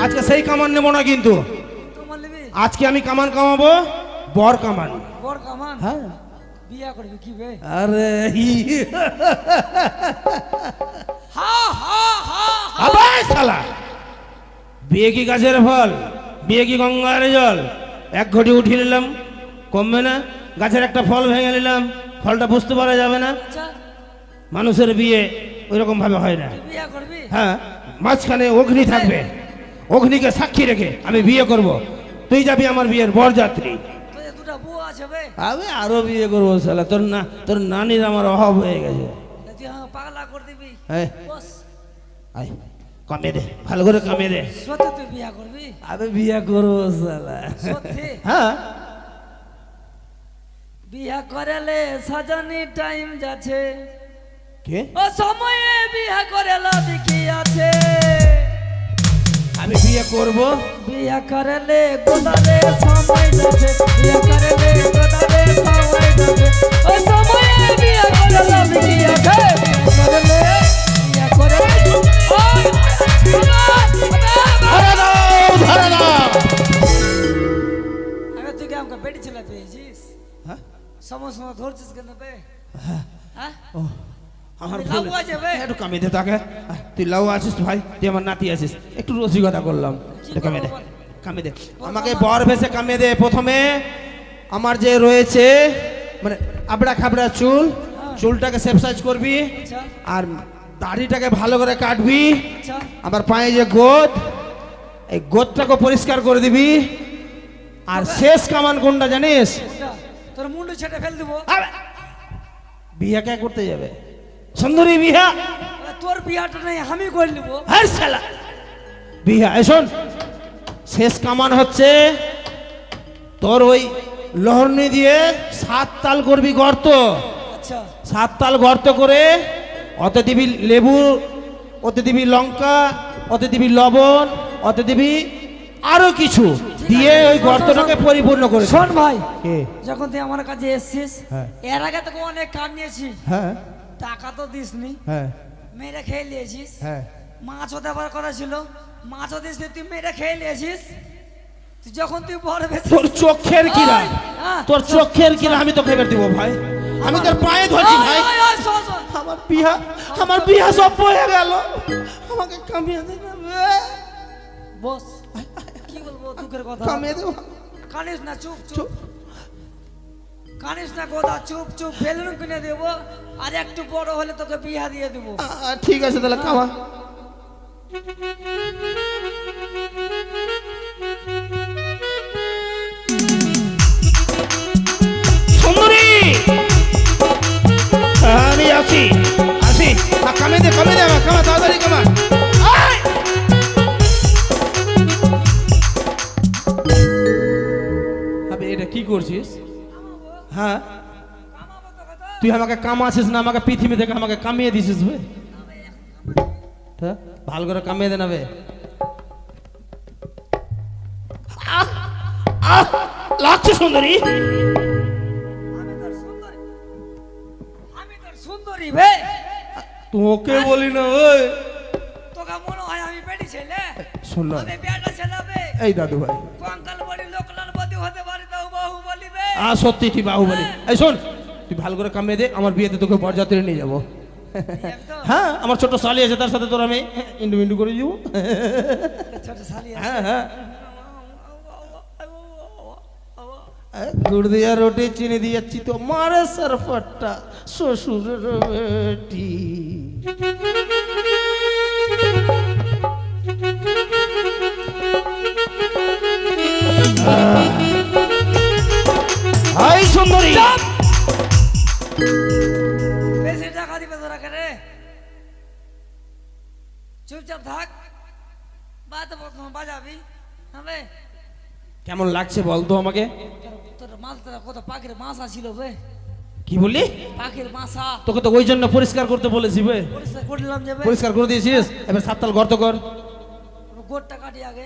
আজকে সেই কামান নেবো না কিন্তু। তোমার নিবি? আজকে আমি কামান কামাবো, বর কামান। বড় কামান? হ্যাঁ, বিয়া করবি কি বে? আরে হা হা হা হা। আবে শালা, বিয়ে কি গাছের ফল, বিয়ে কি গঙ্গার জল? এক ঘটি উঠিয়ে নিলাম, কমবে না? গাছের একটা ফল ভেঙে নিলাম, ফলটা বুঝতে পারা যাবে না? আচ্ছা, মানুষের বিয়ে ওইরকম ভাবে হয় না। তুই বিয়া করবি? হ্যাঁ, মাঝখানে অগ্নি থাকবে, অগ্নিকে সাক্ষী রেখে আমি বিয়ে করব। তুই যাবি আমার বিয়ের বরযাত্রী। তোর যে দুটা বউ আছে বে, আমি আরো বিয়ে করবো শালা। তোর নানির আমার অভাব হয়ে গেছে। তা তুই আমাকে পাগলা করে দিবি? হ্যাঁ, বস, আয় কামিয়ে দে, ভালো করে কামিয়ে দে। সত্যি তুই বিয়া করবি? আমি বিয়ে করবো শালা। সত্যি? হ্যাঁ, বিয়া করেলে সাজানি টাইম যাচ্ছে, কে? ও সময়ে বিয়া করে লাভ কি আছে? আমি বিয়ে করব। বিয়া করেলে গোদালে সময় যাচ্ছে, বিয়া করেলে গোদালে সময় যাচ্ছে, ও সময়ে বিয়া করে লাভ কি আছে? বিয়া হ্যাঁ সমস্যা ধরছিস কেন বে হ্যাঁ ও আমার আমি ভুল লাউ আছে বে। একটু কামিয়ে দে তাকে তুই লাউ আছিস ভাই তুই আমার নাতি আছিস একটু রসিকতা করলাম কি একটু কামিয়ে দে করবো বল? কামিয়ে দে বল আমাকে বাবা। বর ভেসে কামিয়ে দে প্রথমে আমার যে রয়েছে মানে আবড়া খাবড়া চুল চুলটাকে সেফ সাইজ করবি আচ্ছা আর দাড়িটাকে ভালো করে কাটবি আচ্ছা আমার পায়ে যে গোদ এই গোদটাকে পরিষ্কার করে দিবি আর শেষ কামান কোনটা জানিস কোনটা? তোর মুন্ডু ছেটে ফেল দেবো আবে, বিয়ে কে করতে যাবে সুন্দরী বিয়া তোর বিয়াটা নেই আমি করে নেবো হ্যাঁ শালা বিয়া এই শোন শেষ কামান হচ্ছে তোর ওই লোহরনি দিয়ে 7 তাল করবি গর্ত আচ্ছা 7 তাল গর্ত করে ওতে দিবি লেবু ওতে দিবি লঙ্কা ওতে দিবি লবণ ওতে দিবি আরো কিছু দিয়ে ওই গর্তটাকে পরিপূর্ণ করে দিবি। শোন ভাই কে? যখন তুই আমার কাছে এসছিস হ্যাঁ। এর আগে তোকে অনেক কাজ নিয়েছি হ্যাঁ টাকা তো দিসনি হ্যাঁ মেরে খেয়ে নিয়েছিস হ্যাঁ মাছও দেওয়ার কথা ছিল মাছও দিসনি তুই মেরে খেয়ে নিয়েছিস তুই যখন তুই বড় বেশি তোর চোখের কিরা হ্যাঁ। তোর চোখের কিরা আমি তোকে এবার দিব ভাই আমি তোর পায়ে ধরছি ভাই আমার বিয়া সব হয়ে গেল আমাকে কামিয়ে দে না বে। বস কি বলবো দুঃখের কথা কামিয়ে দে কানিস না চুপ চুপ চুপ। কানিস না কথা চুপ চুপ বেলুন কিনে দেবো আর একটু বড় হলে তোকে বিয়া দিয়ে দেবো ঠিক আছে তাহলে কামা সুন্দরী আমি আসি আসি কামিয়ে দে আমার কামা তাড়াতাড়ি কামা আয়! আবে এটা কি করছিস হ্যাঁ তুই আমাকে কামাছিস না আমাকে পৃথিবী থেকে আমাকে কামিয়ে দিছিস ভাই ভালো করে কামিয়ে দে না বে আহ! আহ! লাগছে সুন্দরী আমি তোর সুন্দরী বে তোকে বলি না ওই তোকে মনে হয় আমি বেটি ছেলে শোন না আমি বেটা ছেলে বে এই দাদু ভাই কঙ্কাল বড়ি লোকলাল বদি হতে পারি তাও বাহু বলি বে সত্যি তুই বাহুবলী এই শোন তুই ভালো করে কামিয়ে দে আমার বিয়েতে তোকে বরযাত্রী নিয়ে যাবো একদম হ্যাঁ আমার ছোট শালি আছে তার সাথে তোর আমি ইন্ডু ইন্ডু করে যাবো ছোট শালি আছে হ্যাঁ হ্যাঁ गुड़ दिया रोटी चीनी दी अच्छी तो मारे सर फट्टा ससुर बेटी हाय सुंदरी বেশি টাকা দিবে তোরা করে চুপচাপ থাক বাজাবি হবে কেমন লাগছে বলতো আমাকে তোর মাছটা কত পাখির মাছা ছিল বে কি বললি পাখির মাছা তোকে তো ওই জন্য পরিষ্কার করতে বলেছি বে পরিষ্কার করলাম যাবে পরিষ্কার করে দিয়েছিস এবার 7 তাল গর্ত কর গোটটা কাটি আগে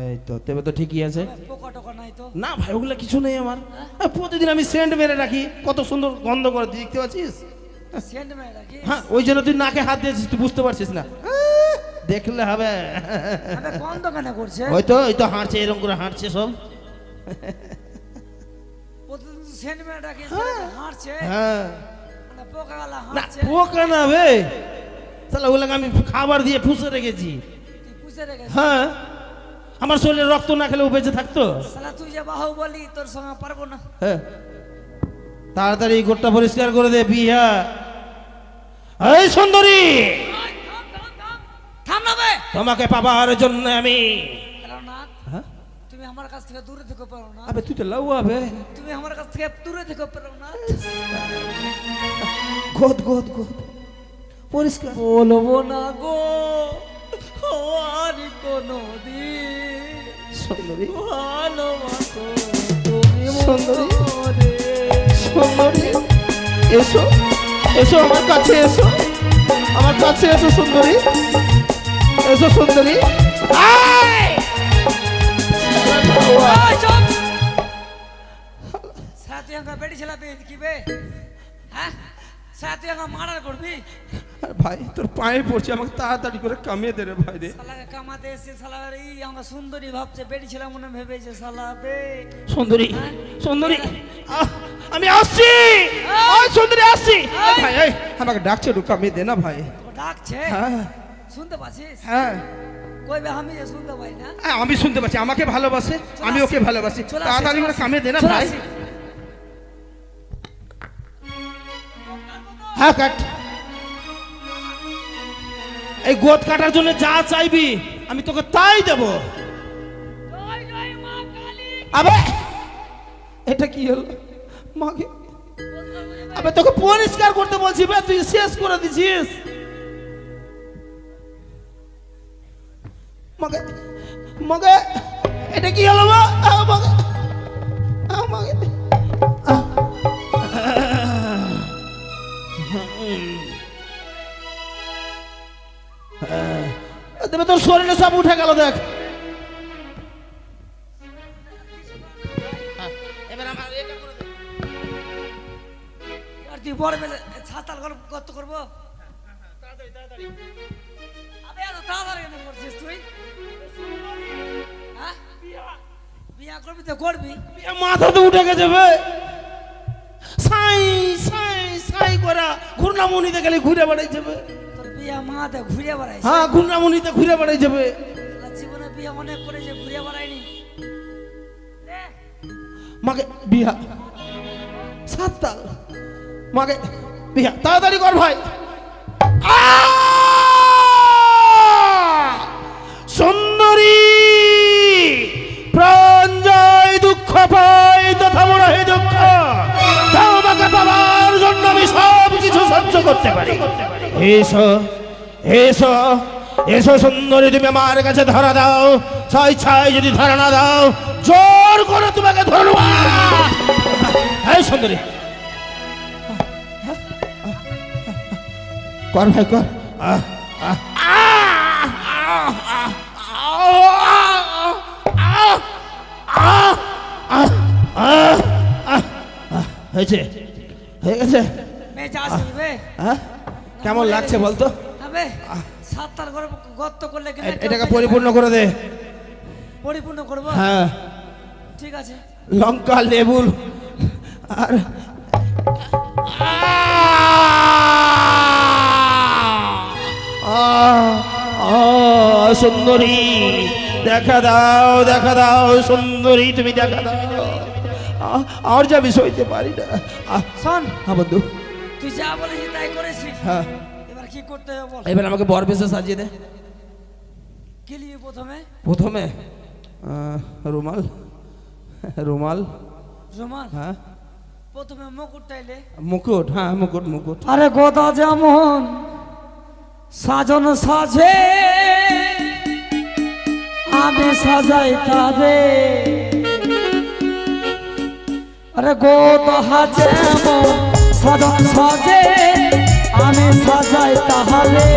এই তো তবে তো ঠিকই আছে পোকা টোকা নাই তো না ভাই ওগুলো কিছু নেই আমার প্রতিদিন আমি সেন্ট মেরে রাখি কত সুন্দর গন্ধ করে দেখতে পাচ্ছিস সেন্ট মেয়ে রাখি হ্যাঁ ওই জন্য তুই নাকে হাত দিয়েছিস তুই বুঝতে পারছিস না দেখলে হবে আবে কোন দোকানে করছে ওই তো হাঁটছে এরকম করে হাঁটছে সব প্রতিদিন সেন্ট মেয়ে রাখি হাঁটছে হ্যাঁ মানে পোকা গালা না হাঁটছে পোকা না বে তাহলে ওগুলোকে আমি খাবার দিয়ে পুষে রেখেছি তুই পুষে রেখেছিস হ্যাঁ আমার শরীরে রক্ত না খেলে ও বেঁচে থাকতো শালা তুই যে বাহু বলি তোর সঙ্গে পারবো না হ্যাঁ তাড়াতাড়ি গোটটা পরিষ্কার করে দে বিয়া এই সুন্দরী থাম না বে তোমাকে পাবার জন্য আমি রওনাক হ্যাঁ তুমি আমার কাছ থেকে দূরে থেকে পারো না আবে তুই তো লাউ আবে তুমি আমার কাছ থেকে দূরে থেকে পারো না গোদ গোদ গোদ পরিষ্কার বলবো না গো আর কোনো দিন সুন্দরী ভালোবাসো তুমি সুন্দরী। মনে সুন্দরী এসো এসো আমার কাছে এসো আমার কাছে এসো সুন্দরী এসো সুন্দরী আয়! সাথে বেটি ছেলে পেয়ে কি বে হ্যাঁ সাথে মার্ডার করবি ভাই তোর পায়ে পড়ছে, আমাকে তাড়াতাড়ি করে কামিয়ে দে রে ভাই রে। শালাকে কামাতে এসে শালা এই আমরা সুন্দরী ভাবছে বেটি ছিলাম মনে ভেবেছে শালা বে। সুন্দরী সুন্দরী আমি আসছি, ওই সুন্দরী আসছি। ভাই এই আমাকে ডাকছে, একটু কামিয়ে দে না ভাই। তোকে ডাকছে হ্যাঁ শুনতে পাচ্ছিস? হ্যাঁ কইবে আমি যে শুনতে পাই না? আমি শুনতে পাচ্ছি, আমাকে ভালোবাসে, আমি ওকে ভালোবাসি। চলে আসি, তাড়াতাড়ি করে কামিয়ে দে না চলে ভাই। আসি। হ্যাঁ কাট। এই গোদ কাটার জন্য যা চাইবি আমি তোকে তাই দেব। আবে এটা কি হলো মাকে? আবে তোকে পরিষ্কার করতে বলছি বে, তুই শেষ করে দিছিস। মাকে মাকে এটা কি হলো মা? মাকে মাকে দেবে, তোর শরীরে সব উঠে গেল দেখ। এবার আমার এটা করে দে। আর তুই বড় বেলে ছাতাল গর্ত করবো? আবে এত তাড়াতাড়ি কেন করছিস তুই? হ্যাঁ বিয়া করবি তো করবি। মাথাতে উঠে গেছে বে, সাই সাই সাই করা ঘূর্ণামণিতে গেলে ঘুরে বেড়াই যাবে। তোর বিয়া মাতে ঘুরে বেড়াইছে? হ্যাঁ ঘূর্ণামণিতে ঘুরে বেড়াই যাবে। শালা জীবনে বিয়া অনেক করেছে ঘুরে বেড়ায়নি। মাকে বিয়া সাততাল, মাকে বিয়া তাড়াতাড়ি কর ভাই। সুন্দরী প্রাণ যায় দুঃখ পাই তথা বড় হে দুঃখ, তোমাকে পাবার জন্য আমি সব কিছু সহ্য করতে পারি। এসো এসো এসো সুন্দরী, তুমি আমার কাছে ধরা দাও। ছয় ছয় যদি ধরা না দাও জোর করে তোমাকে ধরবো। এই সুন্দরী কর ভাই কর। হয়েছে হয়ে গেছে। মেয়ে যা আসবে হ্যাঁ কেমন লাগছে বলতো? আবে সাতটার ঘরে গর্ত করলে কিনা এটাকে পরিপূর্ণ করে দে। পরিপূর্ণ করবো? হ্যাঁ ঠিক আছে। লঙ্কা লেবু আর সুন্দরী দেখা দাও, দেখা দাও সুন্দরী, তুমি দেখা দাও। আর যা বিষয় হইতে পারি না। শোন হ্যাঁ বন্ধু। তুই যা বলেছিস তাই করেছিস। হ্যাঁ এবার কি করতে হবে বল। এবার আমাকে বর বেশে সাজিয়ে দে। কি নিবি প্রথমে? প্রথমে রুমাল, রুমাল। রুমাল? হ্যাঁ প্রথমে মুকুট টাইলে। মুকুট, হ্যাঁ মুকুট মুকুট। আরে গোদা যেমন সাজন সাজে আমি সাজাই তারে। আরে গোদা যেমন সাজন সাজে আমি সাজাই তাহলে।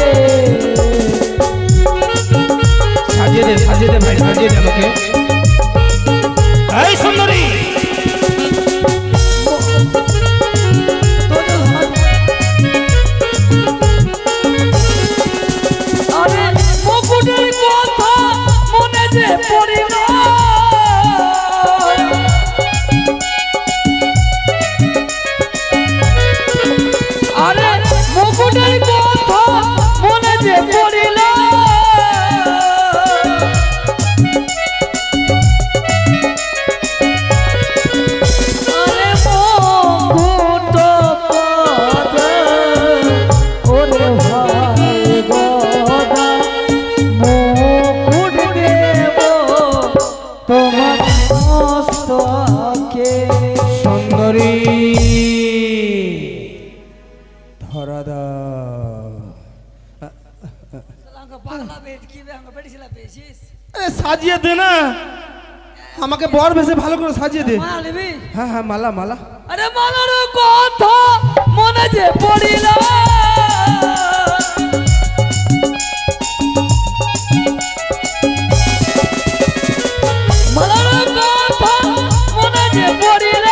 সাজিয়ে দে ভাই, সাজিয়ে দে আমাকে। এই সুন্দরী আরে মুকুটের কথা মনে যে পড়িল। আরে মুকুটের কথা মনে যে পড়িল। আরে মুকুট পদে ওরে ভাই গোদা মুকুট দেব তোমার মস্তকে। সুন্দরী ধরা দাও। পাগলা বেদ কি বে আমরা বেড়িছিলা পেয়েছিস? সাজিয়ে দে না আমাকে, বর বেশে ভালো করে সাজিয়ে দে। মালা নিবি? হ্যাঁ হ্যাঁ মালা মালা। আরে মালার কথা মনে যে পড়িল। মালার কথা মনে যে পড়িল।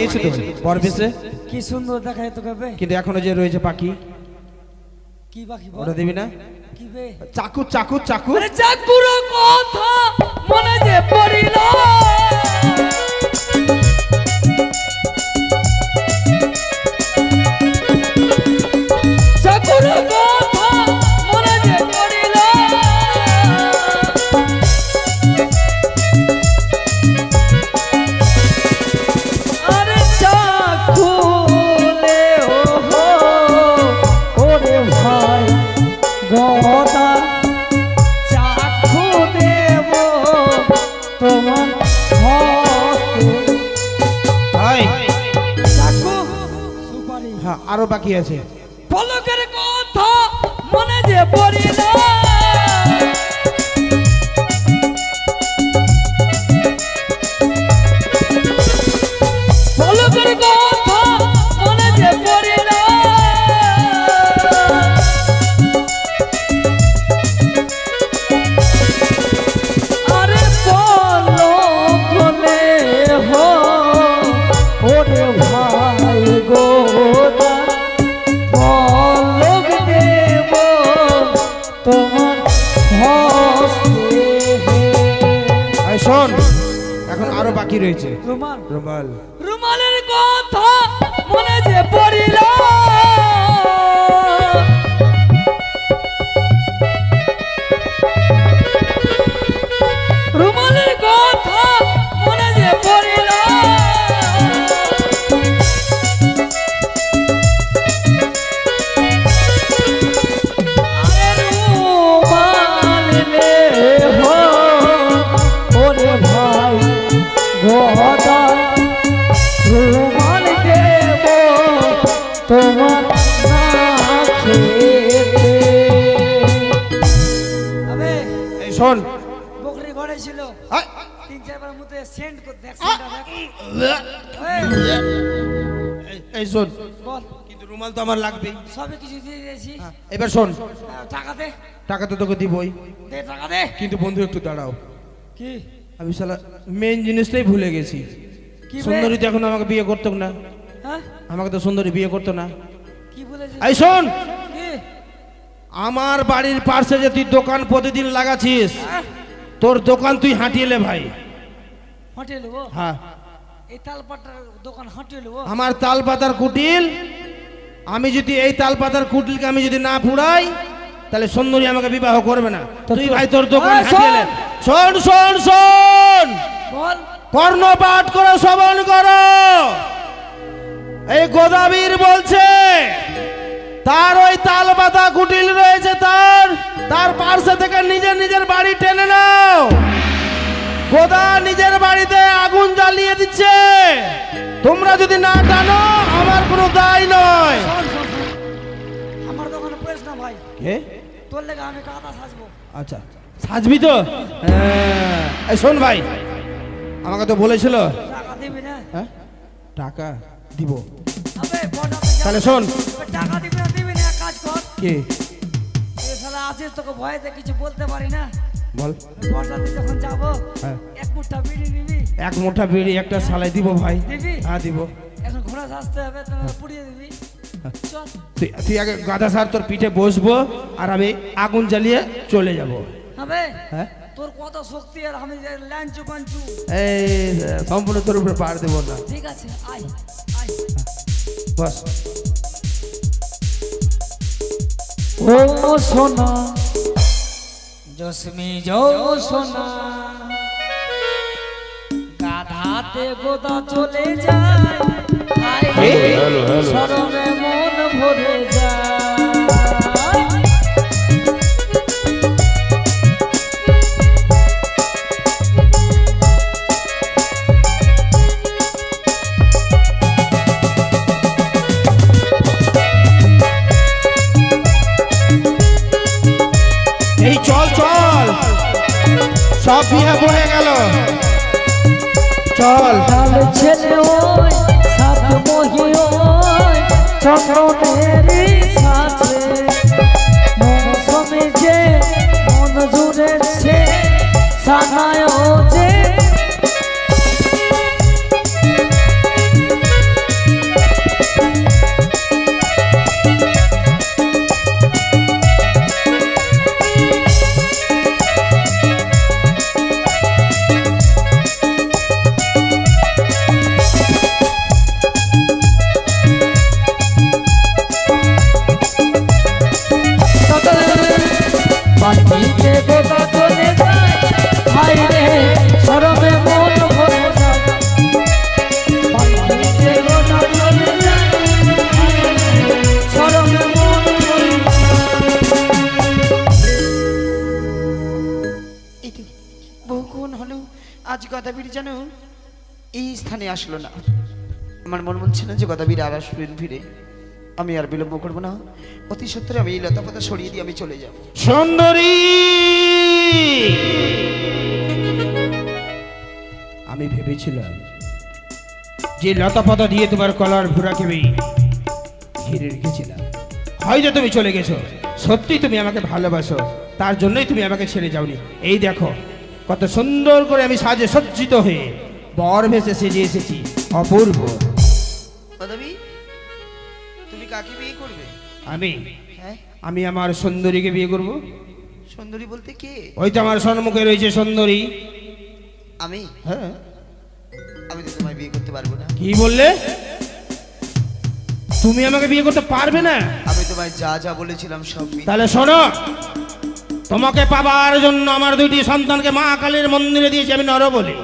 বানিয়েছি তো পরবেশে, কি সুন্দর দেখায় তোকে বে। কিন্তু এখনো যে রয়েছে বাকি, কি বাকি বল? ওটা দিবি না? কি বে? চাকু চাকু চাকু। আরে চাকুর কথা মনে যে পড়িল, চাকুর কথা মনে যে পড়িল, আরে চাকুলে ও হো ওরে ভাই গদা চাকু দেব তোমার হস্তে। ভাই চাকু সুপারি হ্যাঁ আরো বাকি আছে। পলকের কথা মনে যে পড়িল, পলকের কথা মনে যে পড়িল, আরে পলকলে হো ওরে ভাই গোদা পলক দেব তোমার হস্তে। এই শোন, এখন আরো বাকি রয়েছে। রুমাল রুমাল রুমালের কথা মনে যে পড়িল, রুমালের কথা মনে যে পড়িল, আরে রুমাল লে হো ওরে ভাই গদা রুমাল দেব তোমার না খেতে। আবে এই শোন, বকরি ঘরে ছিল, আই, 3-4 বার মধ্যে সেন্ড কর, দেখ সেন্ডটা দেখ। এই শোন, বল, কিন্তু রুমাল তো আমার লাগবেই। সবই কিছু দিয়ে দিয়েছি। এবার শোন, টাকা দে, টাকা তো তোকে দিবই, দে টাকা দে। কিন্তু বন্ধু একটু দাঁড়াও। কি আমি শালা মেন জিনিসটাই ভুলে গেছি। কি বে? সুন্দরী তো এখন আমাকে বিয়ে করতো না, হ্যাঁ আমাকে তো সুন্দরী বিয়ে করতো না। কি বলেছিস? এই শোন, কি আমার বাড়ির পাশে যে তুই দোকান প্রতিদিন লাগাচ্ছিস, তোর দোকান তুই হাঁটিয়ে লে ভাই। হাঁটিয়ে নেবো? হ্যাঁ, এই তালপাটার দোকান হাঁটিয়ে নেবো? আমার তাল পাতার কুটিল, আমি যদি এই তাল পাতার কুটিলকে আমি যদি না পুড়াই, তাহলে সুন্দরী আমাকে বিবাহ করবে না। তুই ভাই তোর দোকান এই হাঁটিয়ে লে। শোন। শোন শোন শোন, বল, কর্ণপাঠ করো, শ্রবণ করো। এই গোদাবীর বলছে তার ওই তাল পাতা কুটিল রয়েছে, তার পার্শ্ব থেকে নিজের নিজের বাড়ি টেনে নাও। গোদা নিজের বাড়িতে আগুন জ্বালিয়ে দিচ্ছে, তোমরা যদি না টানো আমার কোনো দায় নয়। শোন শোন শোন, আমার দোকানে পড়িস না ভাই, কে? তোর লেগে আমি কাদা সাজবো। আচ্ছা, সাজবি তো? হ্যাঁ। এই শোন ভাই, আমাকে তো বলেছিল। টাকা দিবি না? হ্যাঁ, টাকা দিব। আবে বড়াতে যা। তাহলে শোন। টাকা দিবি না দিবি না, এক কাজ কর, কে? এ শালা আছিস, তোকে ভয়েতে কিছু বলতে পারি না। বল। বড়াতে যখন যাবো, হ্যাঁ। এক মুঠা বিড়ি নিবি, এক মুঠা বিড়ি একটা সালাই দিব ভাই। দিবি? হ্যাঁ দিব। এখন ঘোড়া সাজতে হবে, তুমি পুড়িয়ে দিবি। চল। তুই আগে গাদা সার তোর পিঠে বসবো, আর আমি আগুন জ্বালিয়ে চলে যাব। হবে? হ্যাঁ, তোর কত শক্তি, আর আমি যে ল্যাঞ্চু পাঞ্চু। এই সম্পূর্ণ তোর উপরে পাড় দেবো না। ঠিক আছে, আয় আয়। বস। ও সোনা জসমি যো সোনা, গাধাতে গোদা চলে যায়, হায় রে, শরমে মন ভরে যায়। এই চল চল, সব বিয়ে বয়ে গেল, চল। ডাল ছেলে ওই সাত মহি ওই চন্দ্রনেরই সাথে, মৌসুমে যে মন জুড়েছে সানায় যে, পাখিতে গোটা চলে যায় হায় রে শরমে মন ভরে যায় পাখিতে গোটা চলে যায় হায় রে শরমে মন ভরে এই তো বহুক্ষণ হলো আজ গদাবীর যেন এই স্থানে আসলো না। আমার মন বলছে না যে গদাবীর আর আসবেন ফিরে। আমি আর বিলম্ব করবো না, অতি সত্তরে আমি এই লতাপাতা সরিয়ে দিয়ে আমি চলে যাব। সুন্দরী, আমি ভেবেছিলাম যে লতাপাতা দিয়ে তোমার কলার ভুরাকে আমি ঘিরে রেখেছিলাম, হয়তো তুমি চলে গেছো। সত্যি তুমি আমাকে ভালোবাসো, তার জন্যই তুমি আমাকে ছেড়ে যাওনি। এই দেখো কত সুন্দর করে আমি সাজে সজ্জিত হয়ে বর ভেসে সেজে এসেছি, অপূর্ব। গদাবী, তুমি কাকে বিয়ে করবে? আমি হ্যাঁ, আমি আমার সুন্দরীকে বিয়ে করব। সুন্দরী বলতে কে? ওই তো আমার সম্মুখে রয়েছে সুন্দরী। আমি? হ্যাঁ, আমি তো তোমায় বিয়ে করতে পারবো না। কি বললে? তুমি আমাকে বিয়ে করতে পারবে না? আমি তোমায় যা যা বলেছিলাম সব মিথ্যা। তাহলে শোনো, তোমাকে পাবার জন্য আমার দুইটি সন্তানকে মা কালীর মন্দিরে দিয়েছি আমি নর বলি।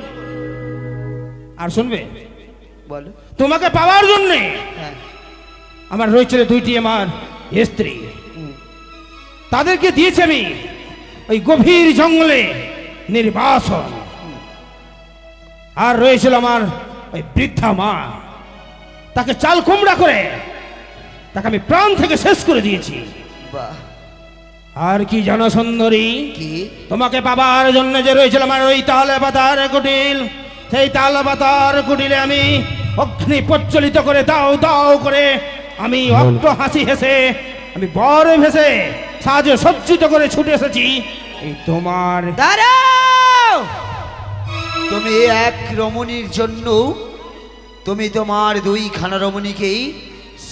আর শুনবে, বলো। তোমাকে পাওয়ার জন্য হ্যাঁ, আমার রয়েছিল দুইটি আমার স্ত্রী, তাদেরকে দিয়েছি আমি ওই গভীর জঙ্গলে নির্বাসন। আর রয়েছিল আমার ওই বৃদ্ধা মা, তাকে চাল কুমড়া করে তাকে আমি প্রাণ থেকে শেষ করে দিয়েছি। বাহ। আর কি জানো সুন্দরী, কি? তোমাকে পাবার জন্য যে রয়েছিল আমার ওই তালে পাতার কুটিল, সেই তাল পাতার কুটিলে আমি অগ্নি প্রজ্বলিত করে দাও দাও করে আমি অট্ট হাসি হেসে আমি বর ভেসে সাজে সজ্জিত করে ছুটে এসেছি এই তোমার। দাঁড়াও! তুমি এক রমণীর জন্য তুমি তোমার দুইখানা রমণীকেই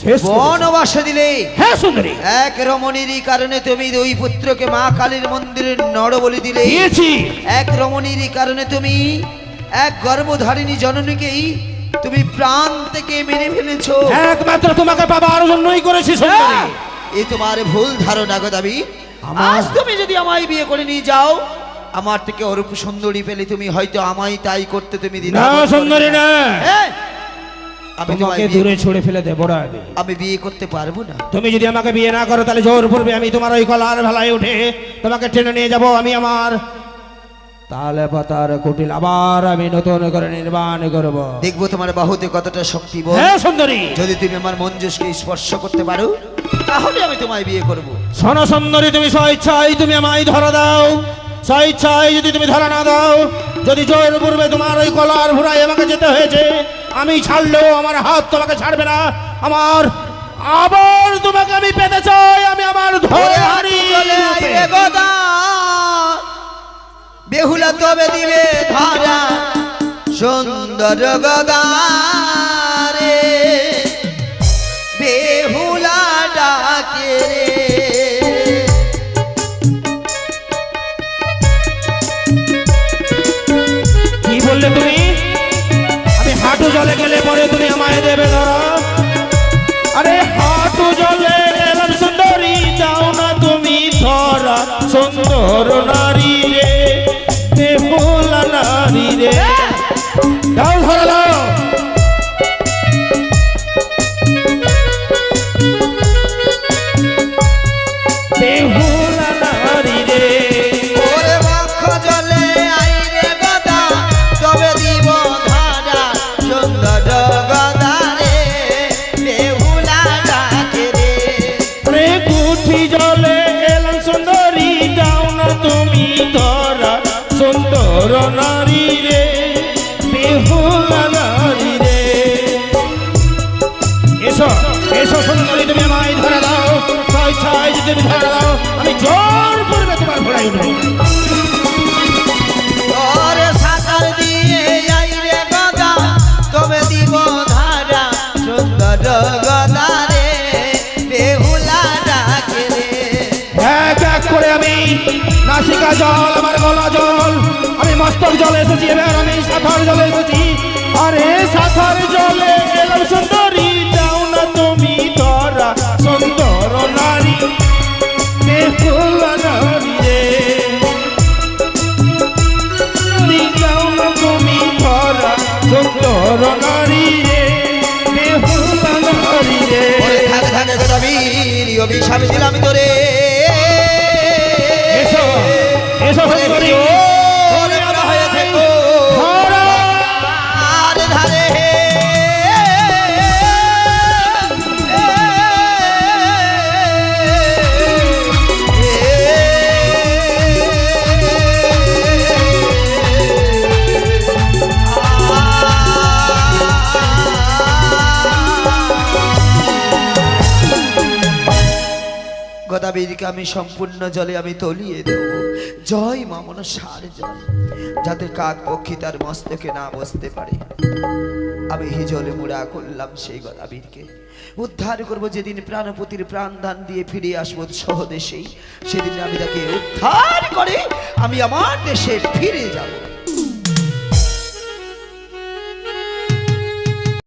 শেষ করেছি। বনবাসে দিলে। হ্যাঁ সুন্দরী, এক রমণীরই কারণে তুমি দুই পুত্রকে মা কালীর মন্দিরের নর বলি দিলে। দিয়েছি। এক রমণীরই কারণে তুমি এক গর্ভধারিণী জননীকেই তুমি প্রাণ থেকে মেরে ফেলেছো। একমাত্র তোমাকে পাবার জন্যই করেছি সুন্দরী। এই তোমার ভুল ধারণা গদাবী। আমার- আজ তুমি যদি আমায় বিয়ে করে নিয়ে যাও, আমার থেকে অরূপ সুন্দরী পেলে তুমি হয়তো আমায় তাই করতে তুমি না দ্বিধাবোধ করবে সুন্দরী না, হ্যাঁ? আমি তোমাকে তোমায় দূরে ছুড়ে ফেলে দেবো না আমি। আমি বিয়ে করতে পারবো না। তুমি যদি আমাকে বিয়ে না করো তাহলে জোর পূর্বে আমি তোমার ওই কলার ভেলায় উঠে তোমাকে টেনে নিয়ে যাব। আমি আমার তালে পাতার কুটিল আবার আমি নতুন করে নির্মাণ করব। দেখবো তোমার বাহুতে কতটা শক্তি বল। হ্যাঁ সুন্দরী, যদি তুমি আমার মঞ্জুসকে স্পর্শ করতে পারো তাহলে আমি তোমায় বিয়ে করব। শোনো সুন্দরী, তুমি স্বেচ্ছায় তুমি আমায় ধরা দাও, স্বেচ্ছায় যদি তুমি ধরা না দাও, যদি জোর পূর্বে তোমার ওই কলার ভুরায় আমাকে যেতে হয়েছে, আমি ছাড়লেও আমার হাত তোমাকে ছাড়বে না। আমার আবার তোমাকে আমি পেতে চাই, আমি আমার ধরে হারিয়ে চলে আইরে গোদা, বেহুলা তবে দিবে ধারা সুন্দর গদা রে, বেহুলা ডাকে রে। কি বললে তুমি? আমি হাঁটু জলে গেলে পরে তুমি আমায় দেবে ধরা? আরে হাঁটু জলে গেলাম সুন্দরী, দাও না তুমি ধরা সুন্দর নারী রে, বেহুলা নারী রে, দাও ধরা দাও। বেহুলা নারী রে, ওরে বক্ষ জলে আইরে গদা, তবে দিব ধারা সুন্দর গদা রে, বেহুলা ডাকে রে। রে কুঠি জলে এলাম সুন্দরী, দাও না তুমি ধরা সুন্দর নারী রে, বেহুলা নারী রে। এসো এসো সুন্দরী, তুমি আমায় ধরা দাও, স্বেচ্ছায় যদি তুমি ধরা দাও, আমি জোর করবে তোমার ঘোড়ায় উঠবো। ওরে সাঁতার দিয়ে আইরে গদা, তবে দিব ধারা সুন্দর গদা রে, বেহুলা ডাকে রে। এক এক করে আমি নাসিকা জল, আমার গলা জল, আমি মস্তক জলে এসেছি, এবার আমি সাঁতার জলে এসেছি। আরে সাঁতার জলে এলাম সুন্দরী, দাও না তুমি ধরা সুন্দর নারী, বেহুলা নারী রে। অভিশাপ দিলাম তোরে এসো এসো ওরে সুন্দরী। ওরে বড় হয়ে থেকো আর ধারে গদাবীরকে আমি সম্পূর্ণ জলে আমি তলিয়ে দেব। জয় মা মনসার জয়, যাতে কাক পক্ষী তার মস্তকে না বসতে পারে। আমি হি জলে মুড়া করলাম সেই গদাবীরকে, উদ্ধার করব যেদিন প্রাণপতির প্রাণ দান দিয়ে ফিরে আসবো স্বদেশেই, সেদিন আমি তাকে উদ্ধার করে আমি আমার দেশে ফিরে যাব।